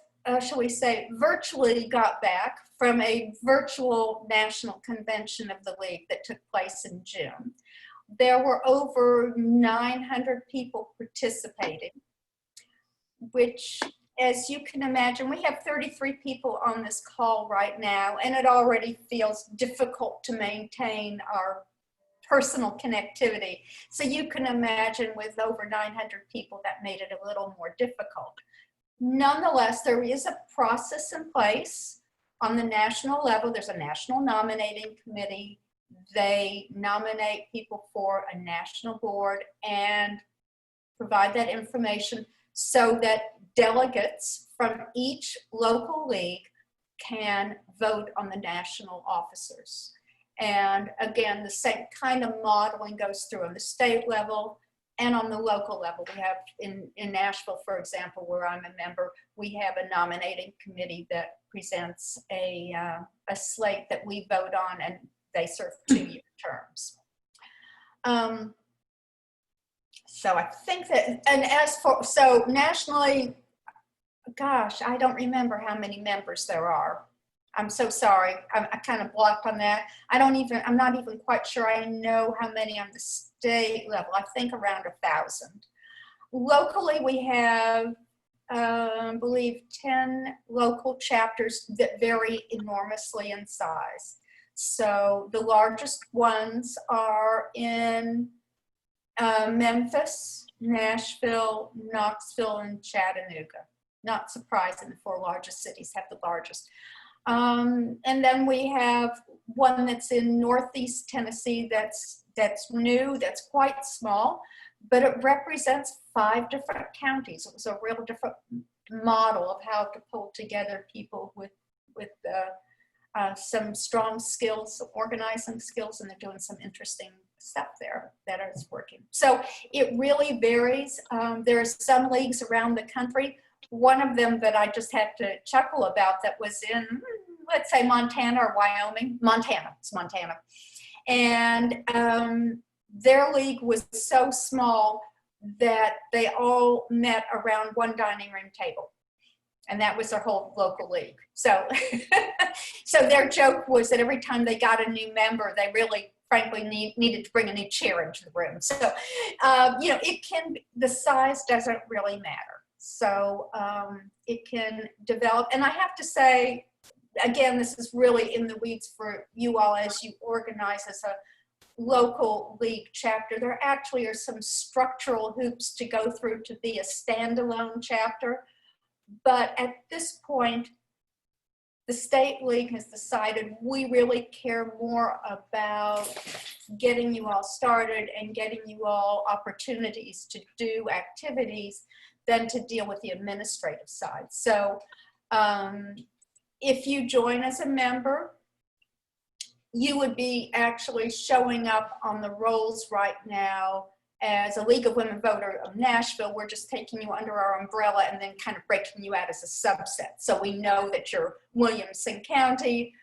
shall we say, virtually got back from a virtual national convention of the league that took place in June. There were over 900 people participating, which, as you can imagine, we have 33 people on this call right now, and it already feels difficult to maintain our personal connectivity. So you can imagine with over 900 people, that made it a little more difficult. Nonetheless, there is a process in place on the national level. There's a national nominating committee. They nominate people for a national board and provide that information so that delegates from each local league can vote on the national officers. And again, the same kind of modeling goes through on the state level and on the local level. We have in Nashville, for example, where I'm a member, we have a nominating committee that presents a slate that we vote on, and they serve 2-year terms. So I think that, and as for, so nationally, gosh, I don't remember how many members there are. I'm so sorry. I kind of blocked on that. I'm not even quite sure I know how many on the state level. I think around 1,000. Locally, we have, I believe, 10 local chapters that vary enormously in size. So the largest ones are in Memphis, Nashville, Knoxville, and Chattanooga. Not surprising, the 4 largest cities have the largest. And then we have one that's in Northeast Tennessee that's new, that's quite small, but it represents 5 different counties. It was a real different model of how to pull together people with some strong skills, some organizing skills, and they're doing some interesting stuff there that is working. So it really varies. There are some leagues around the country. One of them that I just had to chuckle about that was in, let's say, Montana or Wyoming. It's Montana. And their league was so small that they all met around one dining room table. And that was their whole local league. So, so their joke was that every time they got a new member, they really, frankly, needed to bring a new chair into the room. So, you know, the size doesn't really matter. So it can develop. And I have to say, again, this is really in the weeds for you all as you organize as a local league chapter. There actually are some structural hoops to go through to be a standalone chapter. But at this point, the state league has decided we really care more about getting you all started and getting you all opportunities to do activities than to deal with the administrative side. So if you join as a member, you would be actually showing up on the rolls right now as a League of Women Voter of Nashville. We're just taking you under our umbrella and then kind of breaking you out as a subset. So we know that you're Williamson County,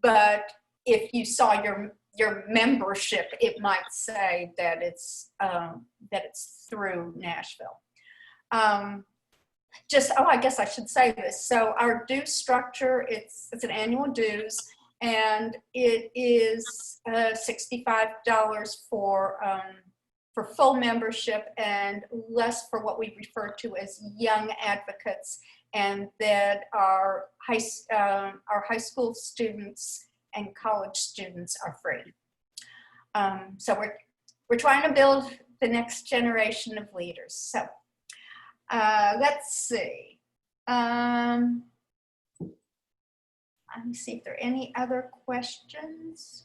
but if you saw your membership, it might say that it's through Nashville. I guess I should say this. So our dues structure, it's an annual dues, and it is $65 for full membership and less for what we refer to as young advocates, and that our high school students and college students are free. So we're trying to build the next generation of leaders. So let's see. Let me see if there are any other questions.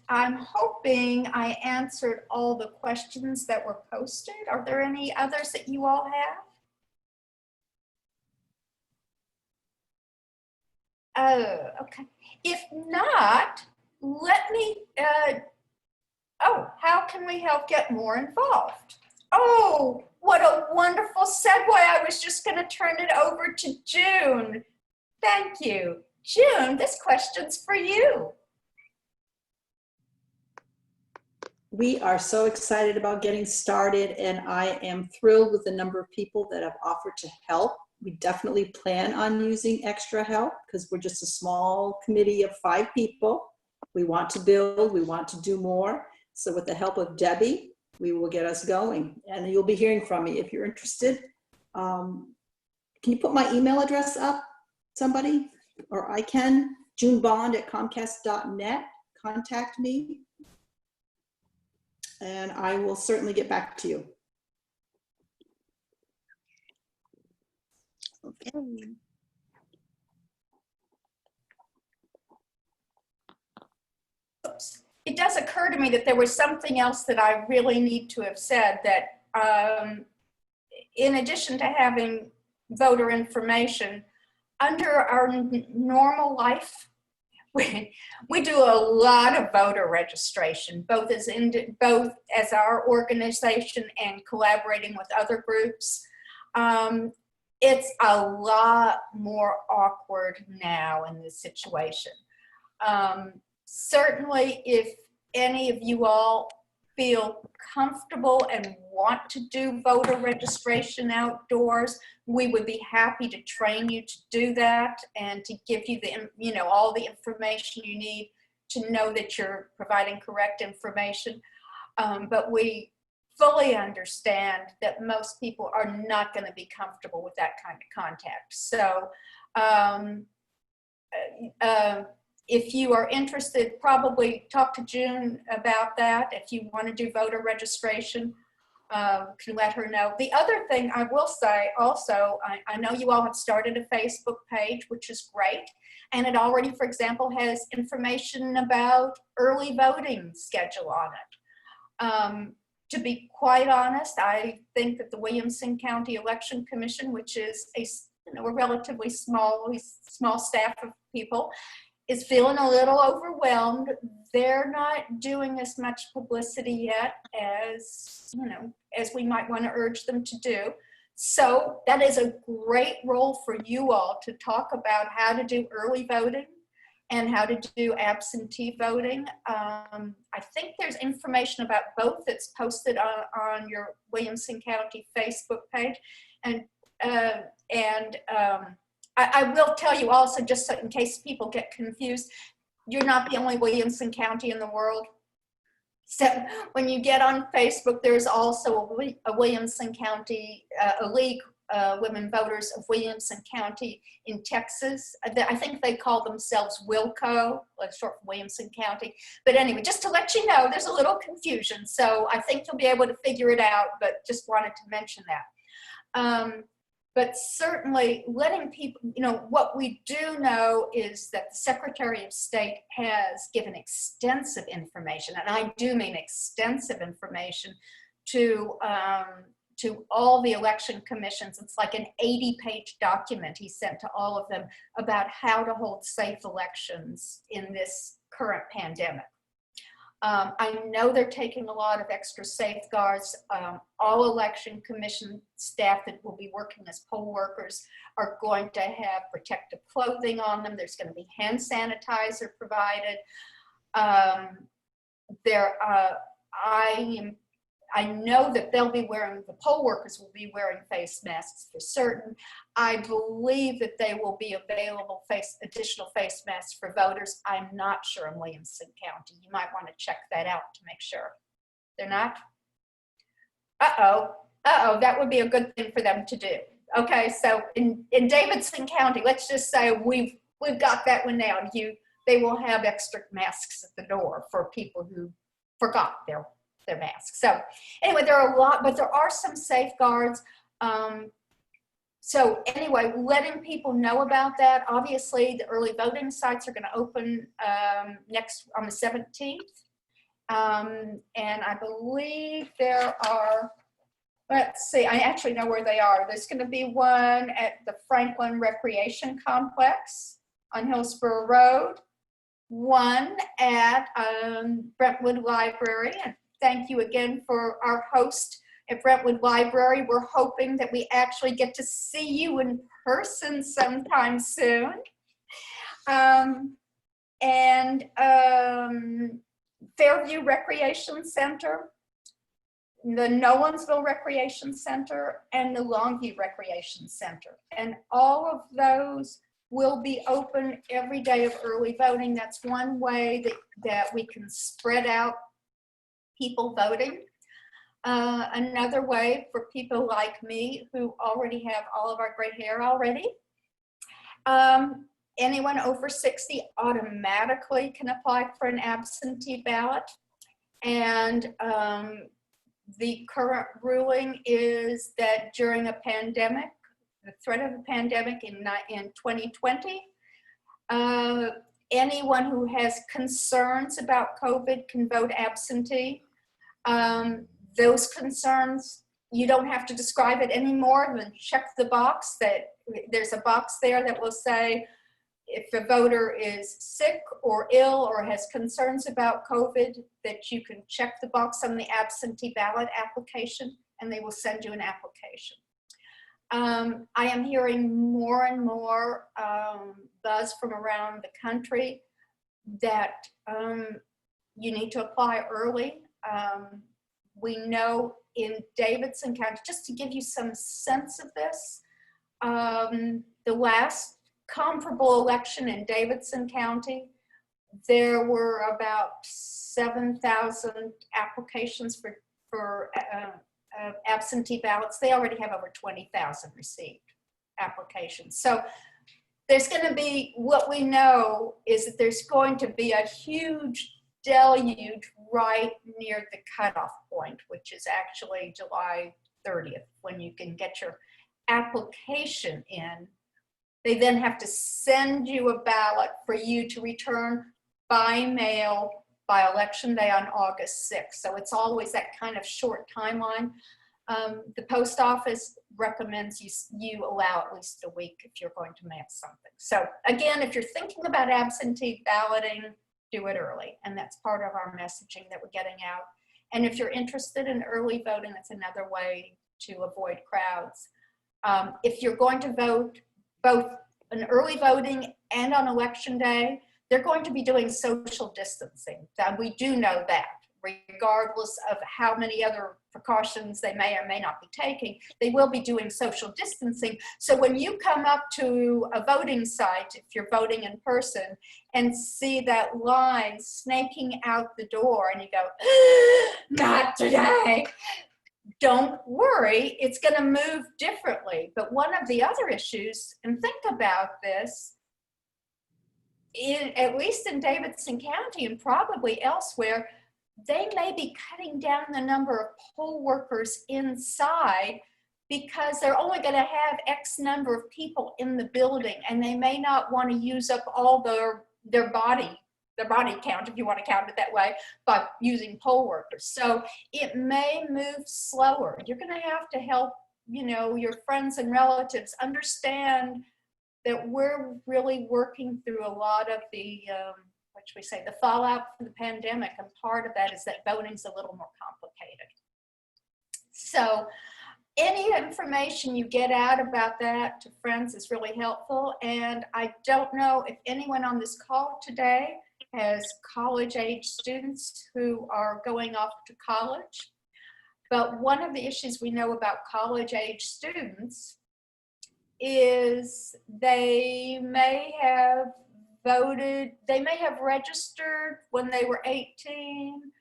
I'm hoping I answered all the questions that were posted. Are there any others that you all have? Oh, okay. If not, let me, how can we help get more involved? Oh, what a wonderful segue. I was just going to turn it over to June. Thank you. June, this question's for you. We are so excited about getting started, and I am thrilled with the number of people that have offered to help. We definitely plan on using extra help because we're just a small committee of 5 people. We want to build, we want to do more. So with the help of Debbie, we will get us going, and you'll be hearing from me if you're interested. Can you put my email address up, somebody? Or I can, junebond@comcast.net. Contact me, and I will certainly get back to you. Okay. Oops. It does occur to me that there was something else that I really need to have said, that in addition to having voter information, under our normal life, we do a lot of voter registration, both as our organization and collaborating with other groups. It's a lot more awkward now in this situation. Certainly, if any of you all feel comfortable and want to do voter registration outdoors, we would be happy to train you to do that and to give you the, all the information you need to know that you're providing correct information. But we fully understand that most people are not going to be comfortable with that kind of contact. So if you are interested, probably talk to June about that. If you want to do voter registration, can let her know. The other thing I will say also, I know you all have started a Facebook page, which is great. And it already, for example, has information about early voting schedule on it. To be quite honest, I think that the Williamson County Election Commission, which is a relatively small staff of people, is feeling a little overwhelmed. They're not doing as much publicity yet as we might want to urge them to do. So that is a great role for you all to talk about how to do early voting and how to do absentee voting. I think there's information about both that's posted on your Williamson County Facebook page. And I will tell you also, just so in case people get confused, you're not the only Williamson County in the world. So when you get on Facebook, there's also a Williamson County, a League Women Voters of Williamson County in Texas. I think they call themselves WILCO, like short for Williamson County. But anyway, just to let you know, there's a little confusion. So I think you'll be able to figure it out, but just wanted to mention that. But certainly letting people, what we do know is that the Secretary of State has given extensive information, and I do mean extensive information, to all the election commissions. It's like an 80-page document he sent to all of them about how to hold safe elections in this current pandemic. I know they're taking a lot of extra safeguards. All election commission staff that will be working as poll workers are going to have protective clothing on them. There's going to be hand sanitizer provided. I know that they'll be wearing, the poll workers will be wearing face masks for certain. I believe that they will be available additional face masks for voters. I'm not sure in Williamson County. You might want to check that out to make sure. They're not? That would be a good thing for them to do. Okay, so in Davidson County, let's just say we've got that one down. They will have extra masks at the door for people who forgot their masks. So anyway, there are a lot, but there are some safeguards. So anyway, letting people know about that. Obviously, the early voting sites are going to open on the 17th. And I believe there are, let's see, I actually know where they are. There's going to be one at the Franklin Recreation Complex on Hillsborough Road, one at Brentwood Library. And thank you again for our host at Brentwood Library. We're hoping that we actually get to see you in person sometime soon. Fairview Recreation Center, the Nolensville Recreation Center, and the Longview Recreation Center. And all of those will be open every day of early voting. That's one way that we can spread out people voting. Another way for people like me who already have all of our gray hair already. Anyone over 60 automatically can apply for an absentee ballot. And the current ruling is that during a pandemic, the threat of a pandemic in 2020, anyone who has concerns about COVID can vote absentee. Those concerns, you don't have to describe it anymore than check the box. That there's a box there that will say if a voter is sick or ill or has concerns about COVID, that you can check the box on the absentee ballot application and they will send you an application. I am hearing more and more buzz from around the country that you need to apply early. We know in Davidson County, just to give you some sense of this, the last comparable election in Davidson County, there were about 7,000 applications for absentee ballots. They already have over 20,000 received applications. So there's going to be, what we know is that there's going to be a huge deluge right near the cutoff point, which is actually July 30th, when you can get your application in. They then have to send you a ballot for you to return by mail by election day on August 6th. So it's always that kind of short timeline. The post office recommends you allow at least a week if you're going to mail something. So again, if you're thinking about absentee balloting, do it early. And that's part of our messaging that we're getting out. And if you're interested in early voting, that's another way to avoid crowds. If you're going to vote both in early voting and on election day, they're going to be doing social distancing. We do know that, regardless of how many other precautions they may or may not be taking, they will be doing social distancing. So when you come up to a voting site, if you're voting in person, and see that line snaking out the door and you go, not today, don't worry, it's going to move differently. But one of the other issues, and think about this, at least in Davidson County and probably elsewhere, they may be cutting down the number of poll workers inside because they're only going to have X number of people in the building, and they may not want to use up all their body count, if you want to count it that way, by using poll workers. So it may move slower. You're going to have to help, your friends and relatives understand that we're really working through a lot of the, the fallout from the pandemic, and part of that is that voting's a little more complicated. So any information you get out about that to friends is really helpful. And I don't know if anyone on this call today has college-age students who are going off to college. But one of the issues we know about college-age students is they may have voted, they may have registered when they were 18,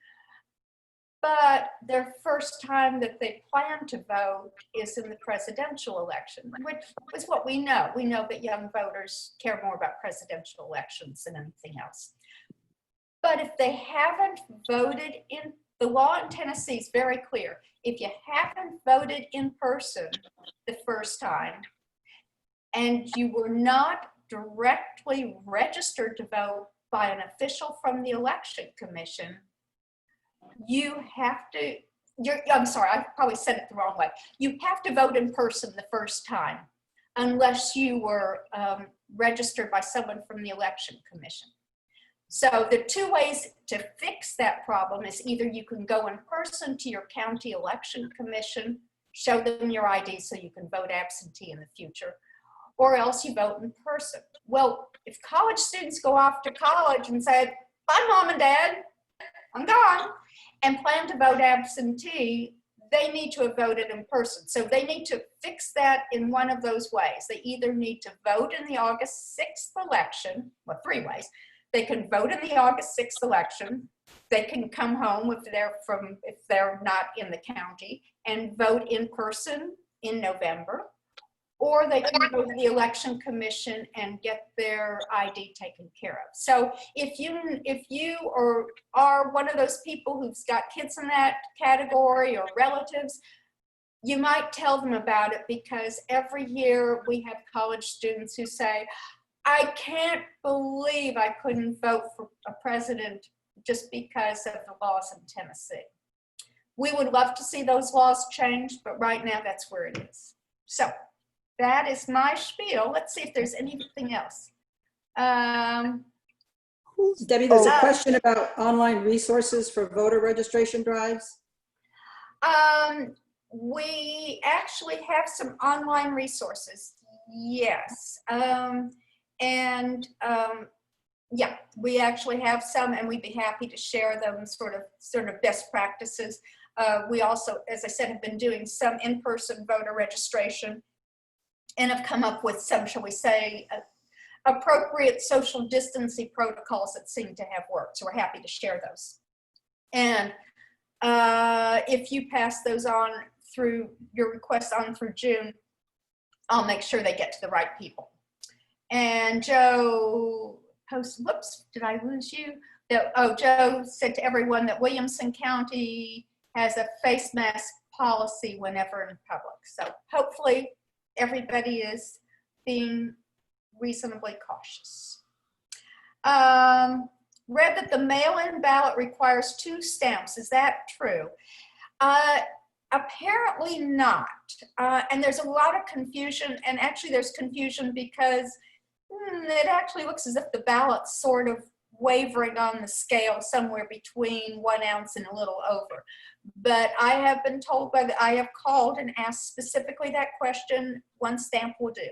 but their first time that they plan to vote is in the presidential election, which is what we know. We know that young voters care more about presidential elections than anything else. But if they haven't voted in, the law in Tennessee is very clear. If you haven't voted in person the first time, and you were not directly registered to vote by an official from the Election Commission, you have to, I'm sorry, I probably said it the wrong way. You have to vote in person the first time, unless you were registered by someone from the Election Commission. So the two ways to fix that problem is either you can go in person to your county election commission, show them your ID so you can vote absentee in the future, or else you vote in person. Well, if college students go off to college and say, bye mom and dad, I'm gone, and plan to vote absentee, they need to have voted in person. So they need to fix that in one of those ways. They either need to vote in the August 6th election, well, three ways. They can vote in the August 6th election. They can come home if they're not in the county and vote in person in November, or they can go to the Election Commission and get their ID taken care of. So if you are one of those people who's got kids in that category or relatives, you might tell them about it, because every year we have college students who say, I can't believe I couldn't vote for a president just because of the laws in Tennessee. We would love to see those laws changed, but right now that's where it is. So that is my spiel. Let's see if there's anything else. Debbie, there's a question about online resources for voter registration drives. We actually have some online resources, yes. Yeah, we actually have some, and we'd be happy to share them, sort of best practices. We also, as I said, have been doing some in-person voter registration and have come up with some, shall we say, appropriate social distancing protocols that seem to have worked. So we're happy to share those. And if you pass those on through your requests on through June, I'll make sure they get to the right people. And Joe whoops, did I lose you? Joe said to everyone that Williamson County has a face mask policy whenever in public. So hopefully everybody is being reasonably cautious. Read that the mail-in ballot requires 2 stamps. Is that true? Apparently not. And there's a lot of confusion, and actually there's confusion because it actually looks as if the ballot's sort of wavering on the scale somewhere between 1 ounce and a little over. But I have been told I have called and asked specifically that question. 1 stamp will do.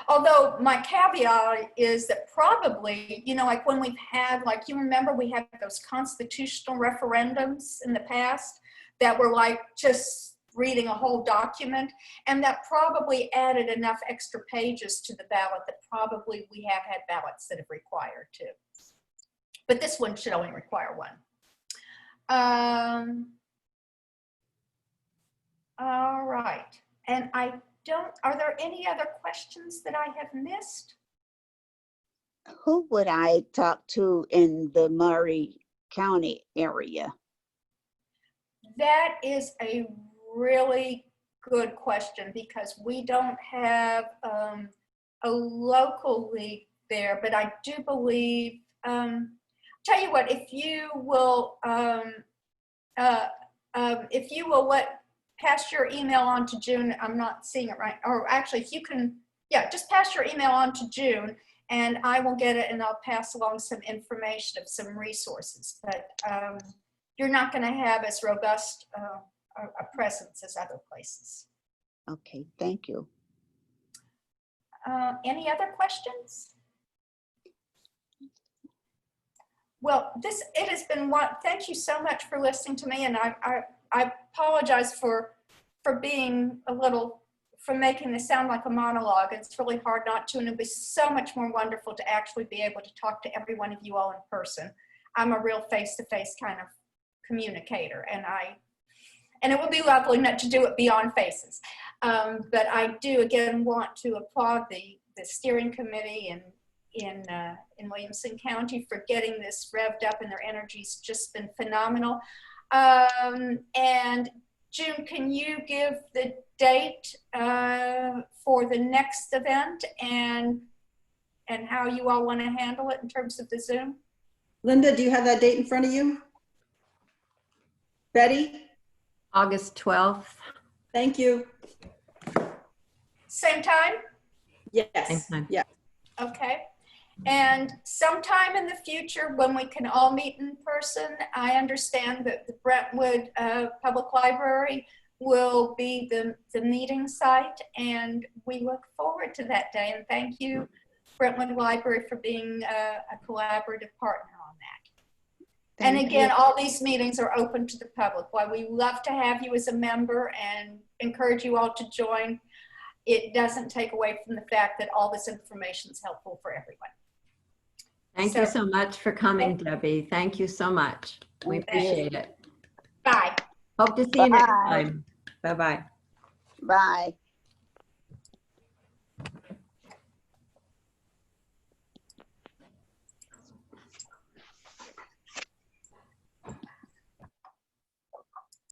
Although my caveat is that probably, like when we've had, like, you remember we had those constitutional referendums in the past that were like just reading a whole document, and that probably added enough extra pages to the ballot that probably we have had ballots that have required 2. But this one should only require 1. All right. And are there any other questions that I have missed? Who would I talk to in the Murray County area? That is a really good question because we don't have a local league there, but I do believe, tell you what, if you will pass your email on to June, I'm not seeing it right, or actually if you can, just pass your email on to June and I will get it and I'll pass along some information of some resources, but you're not going to have as robust a presence as other places. Okay, thank you. Any other questions? Well, it has been one. Thank you so much for listening to me, and I apologize for being for making this sound like a monologue. It's really hard not to, and it'd be so much more wonderful to actually be able to talk to every one of you all in person. I'm a real face-to-face kind of communicator, and it would be lovely not to do it beyond faces. But I do again want to applaud the steering committee in Williamson County for getting this revved up, and their energy's just been phenomenal. And June, can you give the date for the next event and how you all want to handle it in terms of the Zoom? Linda, do you have that date in front of you? Betty? August 12th. Thank you. Same time? Same Yes. time. Yeah. Okay. And sometime in the future when we can all meet in person, I understand that the Brentwood Public Library will be the meeting site, and we look forward to that day. And thank you, Brentwood Library, for being a collaborative partner on that. And again, all these meetings are open to the public. While we love to have you as a member and encourage you all to join, it doesn't take away from the fact that all this information is helpful for everyone. Thank you so much for coming, Debbie. Thank you so much. We appreciate it. Bye. Hope to see you next Bye. time. Bye-bye. Bye.